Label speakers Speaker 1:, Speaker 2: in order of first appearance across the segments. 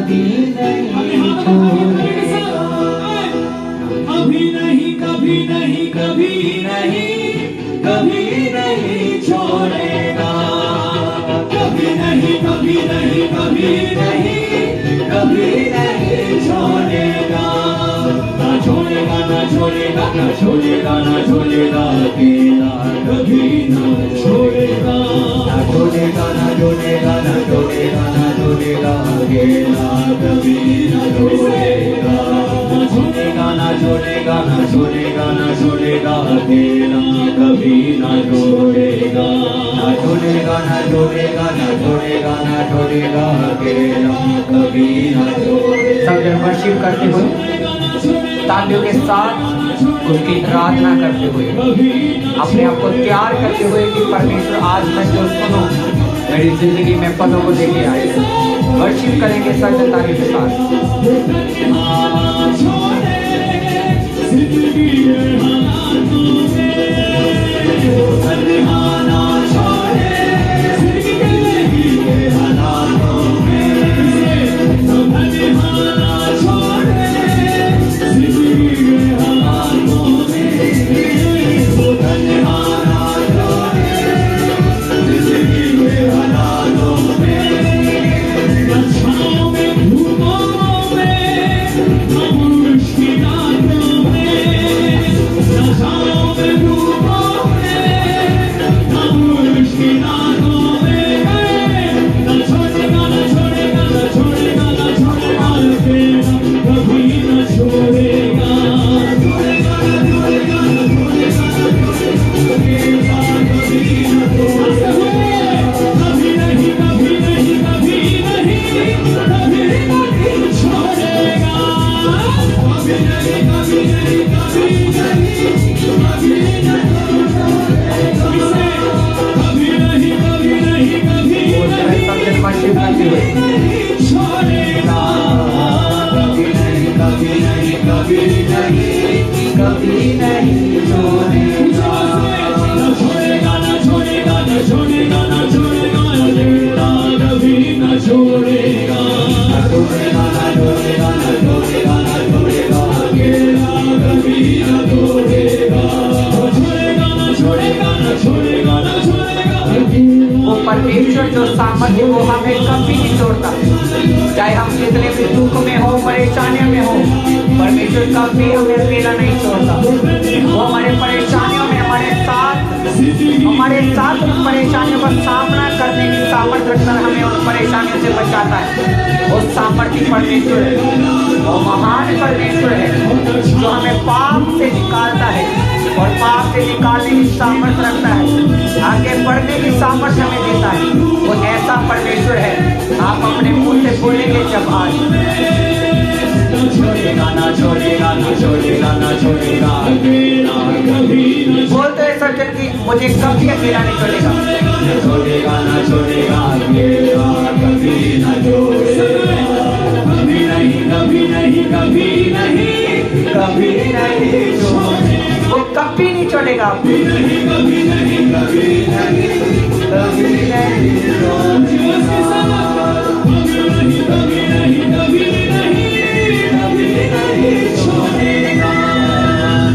Speaker 1: कभी नहीं छोड़ेगा, कभी नहीं कभी नहीं कभी नहीं कभी नहीं छोड़ेगा, कभी नहीं कभी नहीं कभी नहीं कभी नहीं छोड़ेगा, ना छोड़ेगा ना छोड़ेगा ना छोड़ेगा ना छोड़ेगा अकेला कभी ना छोड़ेगा, ना छोड़ेगा ना छोड़ेगा ना छोड़ेगा ना छोड़ेगा अकेला कभी ना छोड़ेगा, ना छोड़ेगा ना छोड़ेगा ना छोड़ेगा ना छोड़ेगा अकेला कभी ना छोड़ेगा, ना छोड़ेगा ना छोड़ेगा ना छोड़ेगा ना छोड़ेगा अकेला कभी ना छोड़ेगा। सब जन वर्शिप करते हुए तालियों के साथ उसकी आराधना करते हुए अपने आप को तैयार करते हुए कि परमेश्वर आज मैं जो सुनूं मेरी जिंदगी में पलों को लेके आए। वर्शिप करेंगे सब जन तालियों के साथ। परमेश्वर जो सामर्थ्य वो हमें कभी नहीं छोड़ता, चाहे हम कितने भी दुख में हो परेशानियों में हो, परमेश्वर कभी हमें अकेला नहीं छोड़ता। वो हमारे परेशानियों में हमारे साथ उन परेशानियों का सामना करने की सामर्थ्य रखकर हमें उन परेशानियों से बचाता है। वो सामर्थ्य परमेश्वर है, वो महान परमेश्वर है जो हमें पाप से निकालता है और पाप से निकालने की सामर्थ्य रखता है, आगे बढ़ने की सामर्थ्य हमें देता है। वो ऐसा परमेश्वर है। आप अपने मुंह से बोलेंगे जब आज छोड़ेगा ना छोड़ेगा ना छोड़ेगा ना छोड़ेगा बोलते हैं सज्जन की मुझे कभी अकेला नहीं छोड़ेगा, छोड़ेगा ना छोड़ेगा कभी ना छोड़ेगा, कभी नहीं कभी नहीं कभी नहीं कभी नहीं छोड़ेगा, वो कभी नहीं छोड़ेगा, कभी नहीं कभी नहीं कभी नहीं कभी नहीं छोड़ेगा, कभी नहीं कभी नहीं कभी नहीं छोड़ेगा,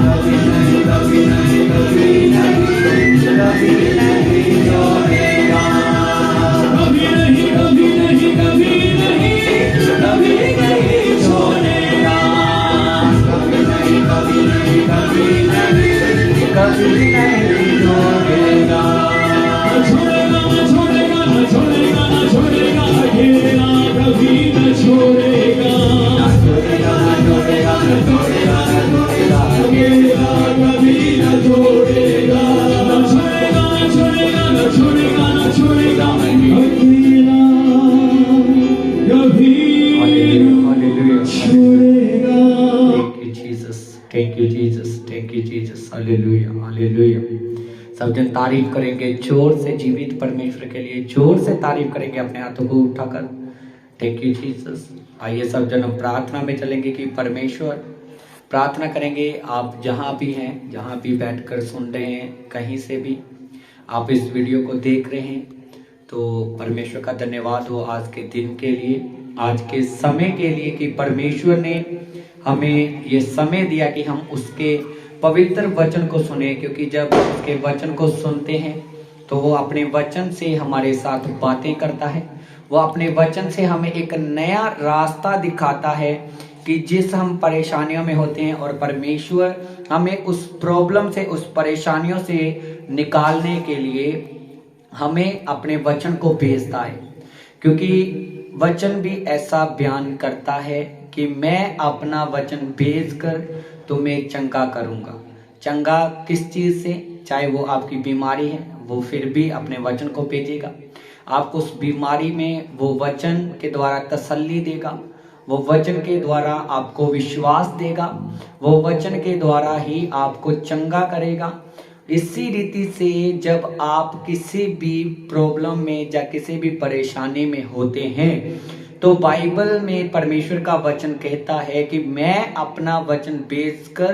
Speaker 1: कभी नहीं कभी नहीं कभी नहीं कभी नहीं छोड़ेगा, कभी नहीं कभी नहीं कभी नहीं कभी नहीं छोड़ेगा, कभी नहीं कभी नहीं कभी नहीं कभी नहीं छोड़ेगा, छोड़ेगा ना छोड़ेगा ना छोड़ेगा ना छोड़ेगा अकेला कभी न छोड़ेगा, ना छोड़ेगा ना छोड़ेगा ना छोड़ेगा ना छोड़ेगा अकेला कभी न छोड़ेगा, ना छोड़ेगा ना छोड़ेगा ना छोड़ेगा ना छोड़ेगा अकेला कभी न छोड़ेगा। Thank you Jesus, thank you Jesus, hallelujah hallelujah. सब जन तारीफ करेंगे जोर से, जीवित परमेश्वर के लिए जोर से तारीफ करेंगे अपने हाथों को उठाकर। Thank you Jesus. आइए सब जन हम प्रार्थना में चलेंगे कि परमेश्वर, प्रार्थना करेंगे आप जहाँ भी हैं, जहाँ भी बैठकर सुन रहे हैं, कहीं से भी आप इस वीडियो को देख रहे हैं, तो परमेश्वर का धन्यवाद हो आज के दिन के लिए,
Speaker 2: आज के समय के लिए कि परमेश्वर ने हमें ये समय दिया कि हम उसके पवित्र वचन को सुने, क्योंकि जब उसके वचन को सुनते हैं तो वो अपने वचन से हमारे साथ बातें करता है। वो अपने वचन से हमें एक नया रास्ता दिखाता है कि जिस हम परेशानियों में होते हैं, और परमेश्वर हमें उस प्रॉब्लम से, उस परेशानियों से निकालने के लिए हमें अपने वचन को भेजता है। क्योंकि वचन भी ऐसा बयान करता है कि मैं अपना वचन भेजकर तुम्हें चंगा करूंगा। चंगा किस चीज से? चाहे वो आपकी बीमारी है, वो फिर भी अपने वचन को भेजेगा। आपको उस बीमारी में वो वचन के द्वारा तसल्ली देगा, वो वचन के द्वारा आपको विश्वास देगा, वो वचन के द्वारा ही आपको चंगा करेगा। इसी रीति से जब आप किसी भी प्रॉब्लम में या किसी भी परेशानी में होते हैं, तो बाइबल में परमेश्वर का वचन कहता है कि मैं अपना वचन भेजकर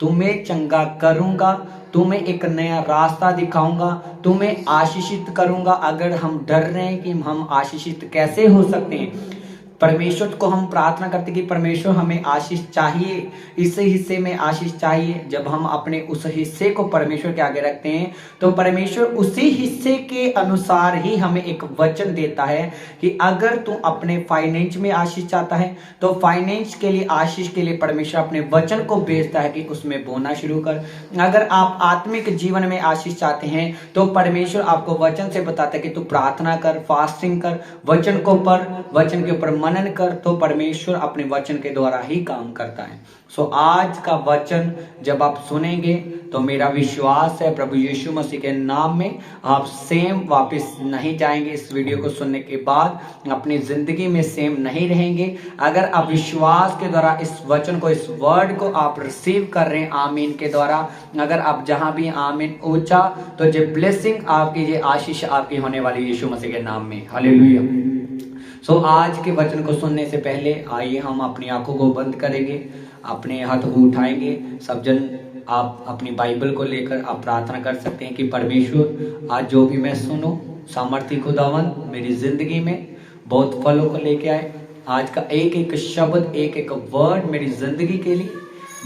Speaker 2: तुम्हें चंगा करूंगा, तुम्हें एक नया रास्ता दिखाऊंगा, तुम्हें आशीषित करूंगा। अगर हम डर रहे हैं कि हम आशीषित कैसे हो सकते हैं, परमेश्वर को हम प्रार्थना करते कि परमेश्वर हमें आशीष चाहिए, इस हिस्से में आशीष चाहिए। जब हम अपने उस हिस्से को परमेश्वर के आगे रखते हैं तो परमेश्वर उसी हिस्से के अनुसार ही हमें एक वचन देता है कि अगर तू अपने फाइनेंस में आशीष चाहता है तो फाइनेंस के लिए, आशीष के लिए परमेश्वर अपने वचन को भेजता है कि उसमें बोना शुरू कर। अगर आप आत्मिक जीवन में आशीष चाहते हैं तो परमेश्वर आपको वचन से बताता है कि तू प्रार्थना कर, फास्टिंग कर, वचन को पढ़, वचन के ऊपर मनन कर, तो परमेश्वर अपने वचन के द्वारा ही काम करता है। सो आज का वचन जब आप सुनेंगे तो मेरा विश्वास है प्रभु यीशु मसीह के नाम में आप सेम वापस नहीं जाएंगे। इस वीडियो को सुनने के बाद अपनी जिंदगी में सेम नहीं रहेंगे। अगर आप विश्वास के द्वारा इस वचन को, इस वर्ड को आप रिसीव कर रहे हैं आमीन के द्वारा, अगर आप जहां भी आमीन ऊंचा, तो ये ब्लेसिंग आपकी, ये आशीष आपकी होने वाली यीशु मसीह के नाम में। हालेलुया। सो आज के वचन को सुनने से पहले आइए हम अपनी आंखों को बंद करेंगे, अपने हाथ को उठाएंगे। सब जन आप अपनी बाइबल को लेकर आप प्रार्थना कर सकते हैं कि परमेश्वर आज जो भी मैं सुनूं, सामर्थ्य खुदावन मेरी जिंदगी में बहुत फलों को लेके आए। आज का एक एक शब्द, एक एक वर्ड मेरी जिंदगी के लिए,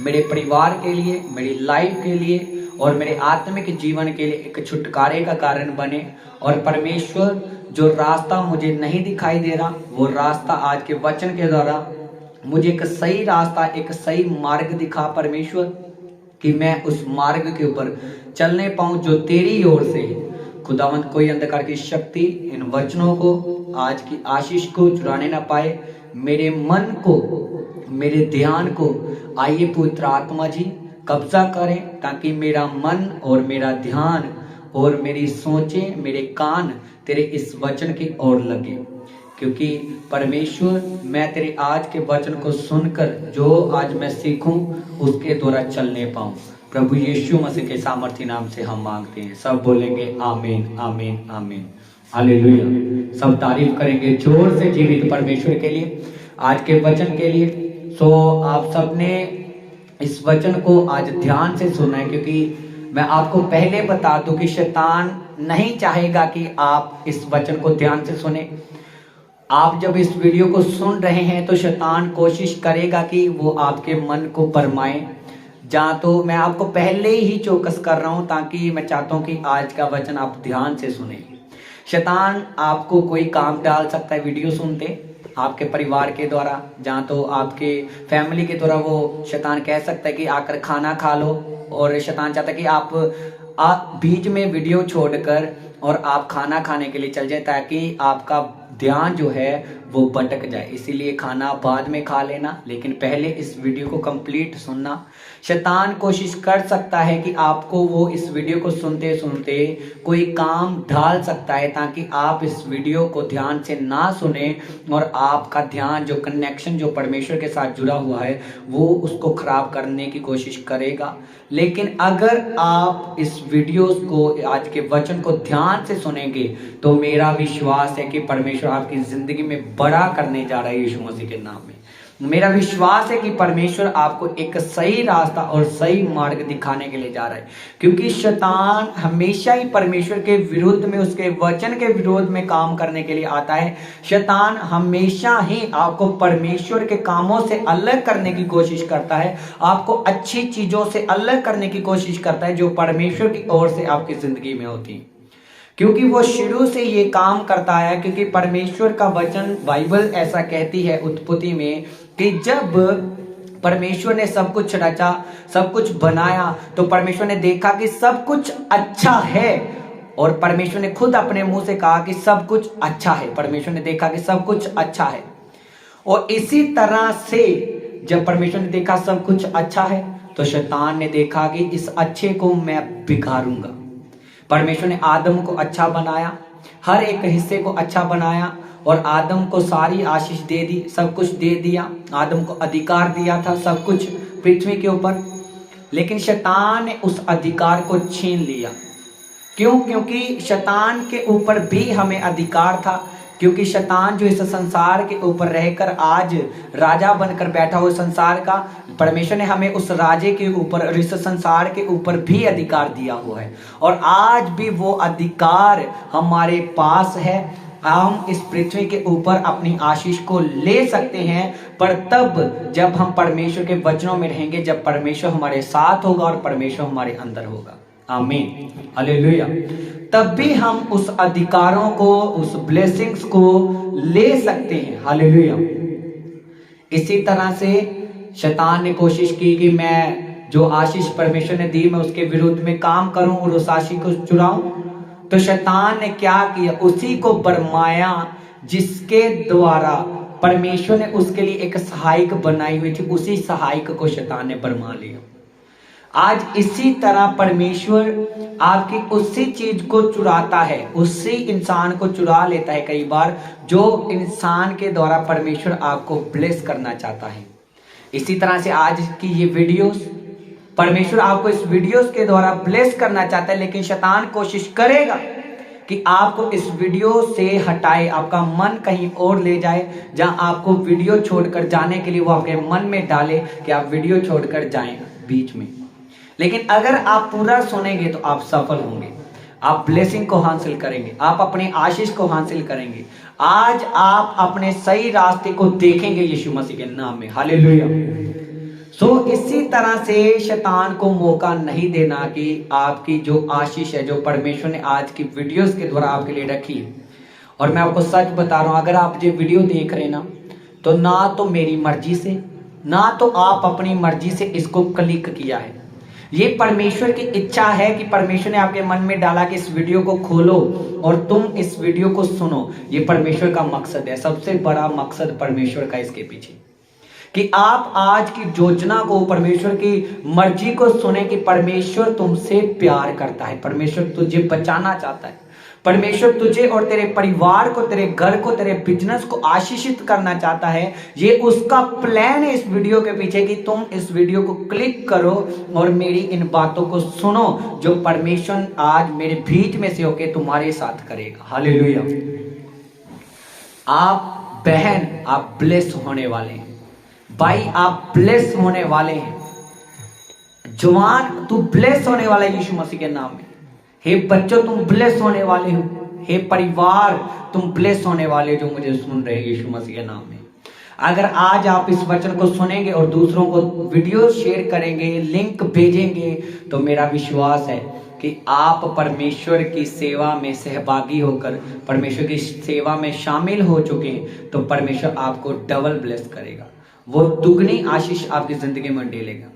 Speaker 2: मेरे परिवार के लिए, मेरी लाइफ के लिए और मेरे आत्मिक जीवन के लिए एक छुटकारे का कारण बने। और परमेश्वर जो रास्ता मुझे नहीं दिखाई दे रहा, वो रास्ता आज के वचन के द्वारा मुझे एक सही रास्ता, एक सही मार्ग दिखा परमेश्वर, कि मैं उस मार्ग के ऊपर चलने पाऊं जो तेरी ओर से है। खुदावंत कोई अंधकार की शक्ति इन वचनों को, आज की आशीष को चुराने ना पाए। मेरे मन को, मेरे ध्यान को आइए पवित्र आत्मा जी कब्जा करें, ताकि मेरा मन और मेरा ध्यान और मेरी सोचें, मेरे कान तेरे इस वचन की ओर लगे। क्योंकि परमेश्वर मैं तेरे आज के वचन को सुनकर जो आज मैं सीखूं उसके द्वारा चलने पाऊं। प्रभु यीशु मसीह के सामर्थ्य नाम से हम मांगते हैं। सब बोलेंगे आमीन, आमीन, आमीन, हालेलुया। सब तारीफ करेंगे जोर से जीवित परमेश्वर के लिए, आज के वचन के लिए। सो आप सबने इस वचन को आज ध्यान से सुना है, क्योंकि मैं आपको पहले बता दूं कि शैतान नहीं चाहेगा कि आप इस वचन को ध्यान से सुने। आप जब इस वीडियो को सुन रहे हैं तो शैतान कोशिश करेगा कि वो आपके मन को भरमाए। जहाँ तो मैं आपको पहले ही चौकस कर रहा हूँ, ताकि मैं चाहता हूँ कि आज का वचन आप ध्यान से सुने। शैतान आपको कोई काम डाल सकता है वीडियो सुनते, आपके परिवार के द्वारा, जहाँ तो आपके फैमिली के द्वारा वो शैतान कह सकता है कि आकर खाना खा लो, और शैतान चाहता है कि आप बीच में वीडियो छोड़कर और आप खाना खाने के लिए चल जाए, ताकि आपका ध्यान जो है वो भटक जाए। इसीलिए खाना बाद में खा लेना, लेकिन पहले इस वीडियो को कंप्लीट सुनना। शैतान कोशिश कर सकता है कि आपको वो इस वीडियो को सुनते सुनते कोई काम ढाल सकता है, ताकि आप इस वीडियो को ध्यान से ना सुने और आपका ध्यान, जो कनेक्शन जो परमेश्वर के साथ जुड़ा हुआ है, वो उसको खराब करने की कोशिश करेगा। लेकिन अगर आप इस वीडियो को, आज के वचन को ध्यान से सुनेंगे, तो मेरा विश्वास है कि परमेश्वर आपकी जिंदगी में बड़ा करने जा रहा है यीशु मसीह के नाम में। मेरा विश्वास है कि परमेश्वर आपको एक सही रास्ता और सही मार्ग दिखाने के लिए जा रहा है, क्योंकि शैतान हमेशा ही परमेश्वर के विरुद्ध में, उसके वचन के विरोध में काम करने के लिए आता है। शैतान हमेशा ही आपको परमेश्वर के कामों से अलग करने की कोशिश करता है, आपको अच्छी चीजों से अलग करने की कोशिश करता है जो परमेश्वर की ओर से आपकी जिंदगी में होती है, क्योंकि वो शुरू से ये काम करता है। क्योंकि परमेश्वर का वचन, बाइबल ऐसा कहती है उत्पत्ति में कि जब परमेश्वर ने सब कुछ रचा, सब कुछ बनाया, तो परमेश्वर ने देखा कि सब कुछ अच्छा है, और परमेश्वर ने खुद अपने मुंह से कहा कि सब कुछ अच्छा है। परमेश्वर ने देखा कि सब कुछ अच्छा है, और इसी तरह से जब परमेश्वर ने देखा सब कुछ अच्छा है, तो शैतान ने देखा कि इस अच्छे को मैं बिगाड़ूंगा। परमेश्वर ने आदम को अच्छा बनाया, हर एक हिस्से को अच्छा बनाया, और आदम को सारी आशीष दे दी, सब कुछ दे दिया। आदम को अधिकार दिया था सब कुछ पृथ्वी के ऊपर, लेकिन शैतान ने उस अधिकार को छीन लिया। क्यों? क्योंकि शैतान के ऊपर भी हमें अधिकार था, क्योंकि शैतान जो इस संसार के ऊपर रहकर आज राजा बनकर बैठा हुआ संसार का, परमेश्वर ने हमें उस राजे के ऊपर, इस संसार के ऊपर भी अधिकार दिया हुआ है, और आज भी वो अधिकार हमारे पास है। हम इस पृथ्वी के ऊपर अपनी आशीष को ले सकते हैं, पर तब जब हम परमेश्वर के वचनों में रहेंगे, जब परमेश्वर हमारे साथ होगा और परमेश्वर हमारे अंदर होगा। आमीन, हालेलुया। तब भी हम उस अधिकारों को, उस ब्लेसिंग्स को ले सकते हैं। हालेलुया। इसी तरह से शैतान ने कोशिश की कि मैं जो आशीष परमेश्वर ने दी, मैं उसके विरुद्ध में काम करूं और उस आशीष को चुराऊं। तो शैतान ने क्या किया? उसी को बरमाया जिसके द्वारा परमेश्वर ने उसके लिए एक सहायक बनाई हुई थी, उसी सहायक को शैतान ने बरमा लिया। आज इसी तरह परमेश्वर आपकी उसी चीज को चुराता है, उसी इंसान को चुरा लेता है कई बार, जो इंसान के द्वारा परमेश्वर आपको ब्लेस करना चाहता है। इसी तरह से आज की ये वीडियोस, परमेश्वर आपको इस वीडियोस के द्वारा ब्लेस करना चाहता है, लेकिन शैतान कोशिश करेगा कि आपको इस वीडियो से हटाए, आपका मन कहीं और ले जाए, जहां आपको वीडियो छोड़कर जाने के लिए वो आपके मन में डाले कि आप वीडियो छोड़कर जाएं बीच में। लेकिन अगर आप पूरा सुनेंगे तो आप सफल होंगे, आप ब्लेसिंग को हासिल करेंगे, आप अपने आशीष को हासिल करेंगे। आज आप अपने सही रास्ते को देखेंगे यीशु मसीह के नाम में। हालेलुया। इसी तरह से शैतान को मौका नहीं देना कि आपकी जो आशीष है, जो परमेश्वर ने आज की वीडियोस के द्वारा आपके लिए रखी है। और मैं आपको सच बता रहा हूं, अगर आप ये वीडियो देख रहे हैं ना, तो ना तो मेरी मर्जी से, ना तो आप अपनी मर्जी से इसको क्लिक किया है। ये परमेश्वर की इच्छा है कि परमेश्वर ने आपके मन में डाला कि इस वीडियो को खोलो और तुम इस वीडियो को सुनो। ये परमेश्वर का मकसद है, सबसे बड़ा मकसद परमेश्वर का इसके पीछे, कि आप आज की योजना को, परमेश्वर की मर्जी को सुने कि परमेश्वर तुमसे प्यार करता है, परमेश्वर तुझे बचाना चाहता है, परमेश्वर तुझे और तेरे परिवार को, तेरे घर को, तेरे बिजनेस को आशीषित करना चाहता है। ये उसका प्लान है इस वीडियो के पीछे, कि तुम इस वीडियो को क्लिक करो और मेरी इन बातों को सुनो जो परमेश्वर आज मेरे बीच में से होके तुम्हारे साथ करेगा। हालेलुया। आप बहन, आप ब्लेस होने वाले हैं। भाई, आप ब्लेस होने वाले हैं। जवान, तू ब्लेस होने वाला है यीशु मसीह के नाम में। हे बच्चों, तुम ब्लेस होने वाले हो। हे परिवार, तुम ब्लेस होने वाले जो मुझे सुन रहे हैं यीशु मसीह के नाम में। अगर आज आप इस वचन को सुनेंगे और दूसरों को वीडियो शेयर करेंगे, लिंक भेजेंगे, तो मेरा विश्वास है कि आप परमेश्वर की सेवा में सहभागी होकर परमेश्वर की सेवा में शामिल हो चुके हैं, तो परमेश्वर आपको डबल ब्लेस करेगा, वो दुगनी आशीष आपकी जिंदगी में डालेगा।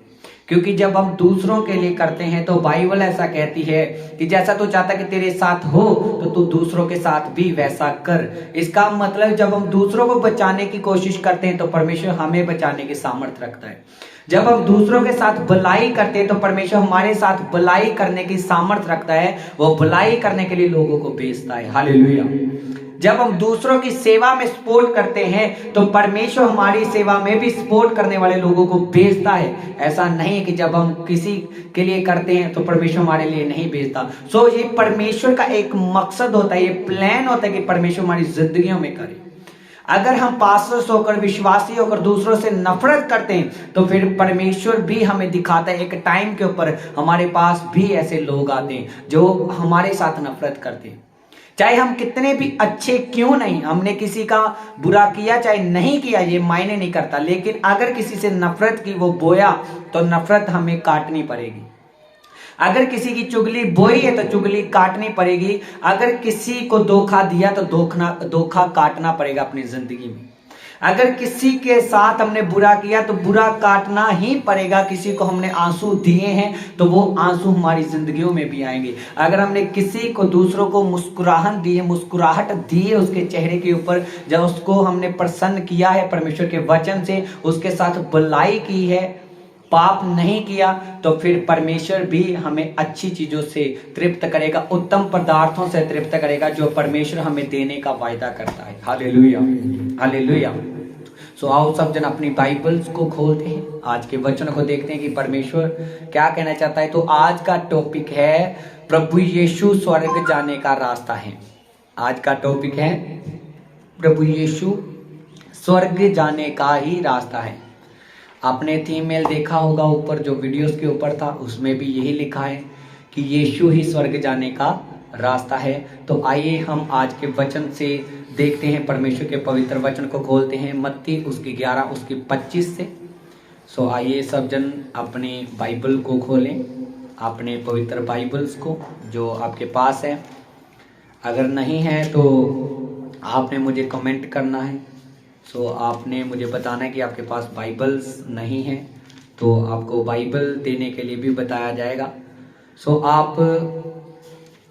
Speaker 2: क्योंकि जब हम दूसरों के लिए करते हैं तो बाइबल ऐसा कहती है कि जैसा तू चाहता कि तेरे साथ हो तो तू दूसरों के साथ भी वैसा कर। इसका मतलब जब हम दूसरों को बचाने की कोशिश करते हैं तो परमेश्वर हमें बचाने की सामर्थ्य रखता है। जब हम दूसरों के साथ भलाई करते हैं तो परमेश्वर हमारे साथ भलाई करने की सामर्थ्य रखता है, वो भलाई करने के लिए लोगों को भेजता है। हालेलुया। जब हम दूसरों की सेवा में सपोर्ट करते हैं तो परमेश्वर हमारी सेवा में भी सपोर्ट करने वाले लोगों को भेजता है। ऐसा नहीं है कि जब हम किसी के लिए करते हैं तो परमेश्वर हमारे लिए नहीं भेजता। ये परमेश्वर का एक मकसद होता है, ये प्लान होता है कि परमेश्वर हमारी जिंदगियों में करे। अगर हम पास्टर्स होकर, विश्वासी होकर दूसरों से नफरत करते हैं तो फिर परमेश्वर भी हमें दिखाता है, एक टाइम के ऊपर हमारे पास भी ऐसे लोग आते हैं जो हमारे साथ नफरत करते हैं। चाहे हम कितने भी अच्छे क्यों नहीं, हमने किसी का बुरा किया चाहे नहीं किया ये मायने नहीं करता, लेकिन अगर किसी से नफरत की वो बोया तो नफरत हमें काटनी पड़ेगी। अगर किसी की चुगली बोई है तो चुगली काटनी पड़ेगी। अगर किसी को धोखा दिया तो धोखा काटना पड़ेगा अपनी जिंदगी में। अगर किसी के साथ हमने बुरा किया तो बुरा काटना ही पड़ेगा। किसी को हमने आंसू दिए हैं तो वो आंसू हमारी जिंदगियों में भी आएंगे। अगर हमने किसी को, दूसरों को मुस्कुराहट दी है उसके चेहरे के ऊपर, जब उसको हमने प्रसन्न किया है परमेश्वर के वचन से, उसके साथ भलाई की है, पाप नहीं किया, तो फिर परमेश्वर भी हमें अच्छी चीजों से तृप्त करेगा, उत्तम पदार्थों से तृप्त करेगा जो परमेश्वर हमें देने का वायदा करता है। Hallelujah, hallelujah. सो आओ सब जन अपनी बाइबल्स को खोलते हैं, आज के वचन को देखते हैं कि परमेश्वर क्या कहना चाहता है। तो आज का टॉपिक है प्रभु यीशु स्वर्ग जाने का रास्ता है। आज का टॉपिक है प्रभु यीशु स्वर्ग जाने का ही रास्ता है। आपने थीम मेल देखा होगा, ऊपर जो वीडियोस के ऊपर था उसमें भी यही लिखा है कि यीशु ही स्वर्ग जाने का रास्ता है। तो आइए हम आज के वचन से देखते हैं, परमेश्वर के पवित्र वचन को खोलते हैं, मत्ती उसकी 11 उसकी 25 से। सो आइए सब जन अपने बाइबल को खोलें, अपने पवित्र बाइबल्स को जो आपके पास है। अगर नहीं है तो आपने मुझे कमेंट करना है। सो आपने मुझे बताना है कि आपके पास बाइबल्स नहीं है, तो आपको बाइबल देने के लिए भी बताया जाएगा। सो आप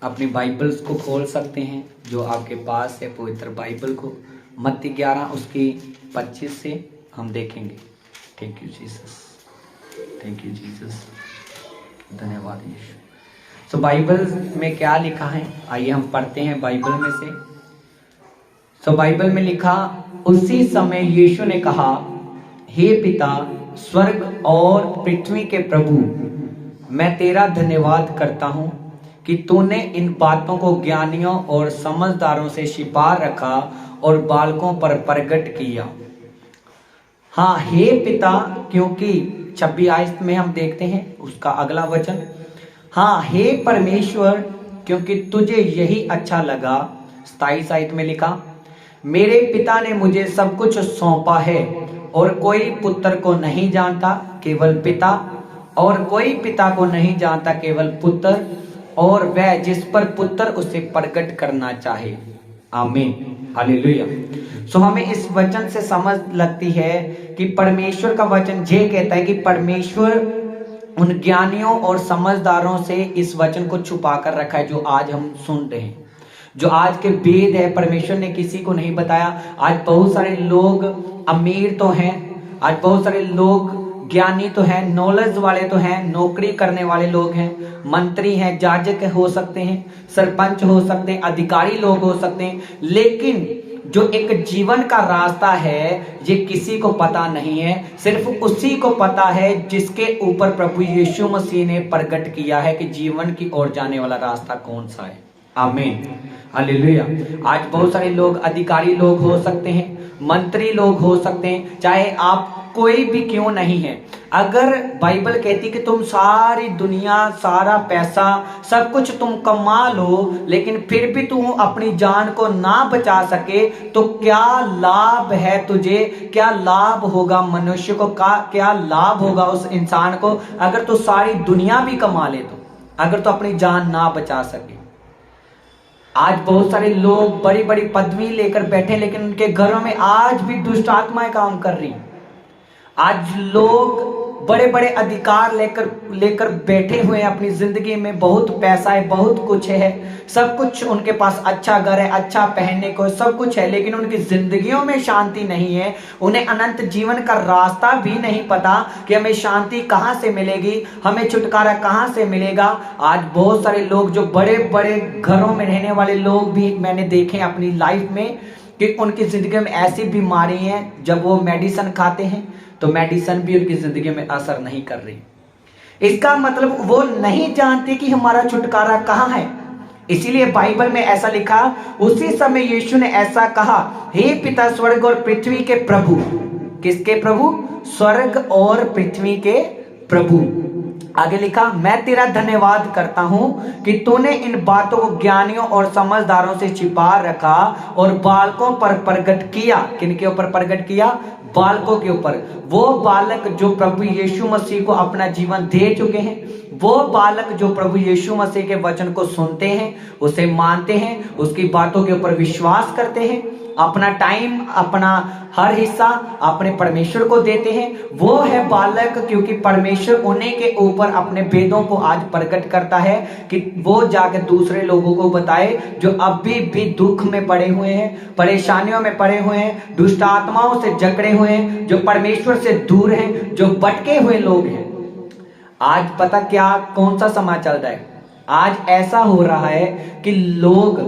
Speaker 2: अपनी बाइबल्स को खोल सकते हैं जो आपके पास है, पवित्र बाइबल को। मत्ती 11 उसकी 25 से हम देखेंगे। Thank you Jesus, thank you Jesus, धन्यवाद यीशु। सो बाइबल में क्या लिखा है, आइए हम पढ़ते हैं बाइबल में से। सो बाइबल में लिखा, उसी समय यीशु ने कहा, हे पिता, स्वर्ग और पृथ्वी के प्रभु, मैं तेरा धन्यवाद करता हूँ कि तूने इन बातों को ज्ञानियों और समझदारों से छिपा रखा और बालकों पर प्रकट किया। हाँ, हे पिता, क्योंकि 26 आयत में हम देखते हैं उसका अगला वचन, हाँ हे परमेश्वर, क्योंकि तुझे यही अच्छा लगा। 27 आयत में लिखा, मेरे पिता ने मुझे सब कुछ सौंपा है और कोई पुत्र को नहीं जानता केवल पिता, और कोई पिता को नहीं जानता केवल पुत्र, और वह जिस पर पुत्र उसे प्रकट करना चाहे। आमीन, हालेलुया। सो हमें इस वचन से समझ लगती है कि परमेश्वर का वचन ये कहता है कि परमेश्वर उन ज्ञानियों और समझदारों से इस वचन को छुपा कर रखा है जो आज हम सुन रहे हैं, जो आज के वेद है। परमेश्वर ने किसी को नहीं बताया। आज बहुत सारे लोग अमीर तो हैं, आज बहुत सारे लोग ज्ञानी तो हैं, नॉलेज वाले तो हैं, नौकरी करने वाले लोग हैं, मंत्री हैं, जाजक हो सकते हैं, सरपंच हो सकते हैं, अधिकारी लोग हो सकते हैं, लेकिन जो एक जीवन का रास्ता है ये किसी को पता नहीं है। सिर्फ उसी को पता है जिसके ऊपर प्रभु यीशु मसीह ने प्रकट किया है कि जीवन की ओर जाने वाला रास्ता कौन सा है। आमीन, हालेलुया। आज बहुत सारे लोग अधिकारी लोग हो सकते हैं, मंत्री लोग हो सकते हैं, चाहे आप कोई भी क्यों नहीं है। अगर बाइबल कहती कि तुम सारी दुनिया, सारा पैसा, सब कुछ तुम कमा लो, लेकिन फिर भी तुम अपनी जान को ना बचा सके, तो क्या लाभ है तुझे, क्या लाभ होगा मनुष्य को, क्या लाभ होगा उस इंसान को अगर तू सारी दुनिया भी कमा ले, तो अगर तू अपनी जान ना बचा सके। आज बहुत सारे लोग बड़ी बड़ी पदवी लेकर बैठे, लेकिन उनके घरों में आज भी दुष्ट आत्माएं काम कर रही। आज लोग बड़े बड़े अधिकार लेकर बैठे हुए हैं अपनी जिंदगी में, बहुत पैसा है, बहुत कुछ है, सब कुछ उनके पास, अच्छा घर है, अच्छा पहनने को सब कुछ है, लेकिन उनकी जिंदगियों में शांति नहीं है। उन्हें अनंत जीवन का रास्ता भी नहीं पता कि हमें शांति कहाँ से मिलेगी, हमें छुटकारा कहाँ से मिलेगा। आज बहुत सारे लोग जो बड़े बड़े घरों में रहने वाले लोग भी मैंने देखे अपनी लाइफ में कि उनकी जिंदगी में ऐसी बीमारी है, जब वो मेडिसिन खाते हैं तो मेडिसिन भी उनकी जिंदगी में असर नहीं कर रही। इसका मतलब वो नहीं जानते कि हमारा छुटकारा कहाँ है। इसीलिए बाइबल में ऐसा लिखा, उसी समय यीशु ने ऐसा कहा, हे पिता स्वर्ग और पृथ्वी के प्रभु। किसके प्रभु? स्वर्ग और पृथ्वी के प्रभु। आगे लिखा, मैं तेरा धन्यवाद करता हूं कि तूने इन बातों को ज्ञानियों और समझदारों से छिपा रखा और बालकों पर प्रकट किया। किनके ऊपर प्रकट किया? बालकों के ऊपर। वो बालक जो प्रभु यीशु मसीह को अपना जीवन दे चुके हैं, वो बालक जो प्रभु यीशु मसीह के वचन को सुनते हैं, उसे मानते हैं, उसकी बातों के ऊपर विश्वास करते हैं, अपना टाइम, अपना हर हिस्सा अपने परमेश्वर को देते हैं, वो है बालक। क्योंकि परमेश्वर उन्हीं के ऊपर अपने भेदों को आज प्रकट करता है कि वो जाके दूसरे लोगों को बताए जो अभी भी दुख में पड़े हुए हैं, परेशानियों में पड़े हुए हैं, दुष्ट आत्माओं से जकड़े हुए हैं, जो परमेश्वर से दूर हैं, जो भटके हुए लोग हैं। आज पता क्या कौन सा समाज चल रहा है? आज ऐसा हो रहा है कि लोग,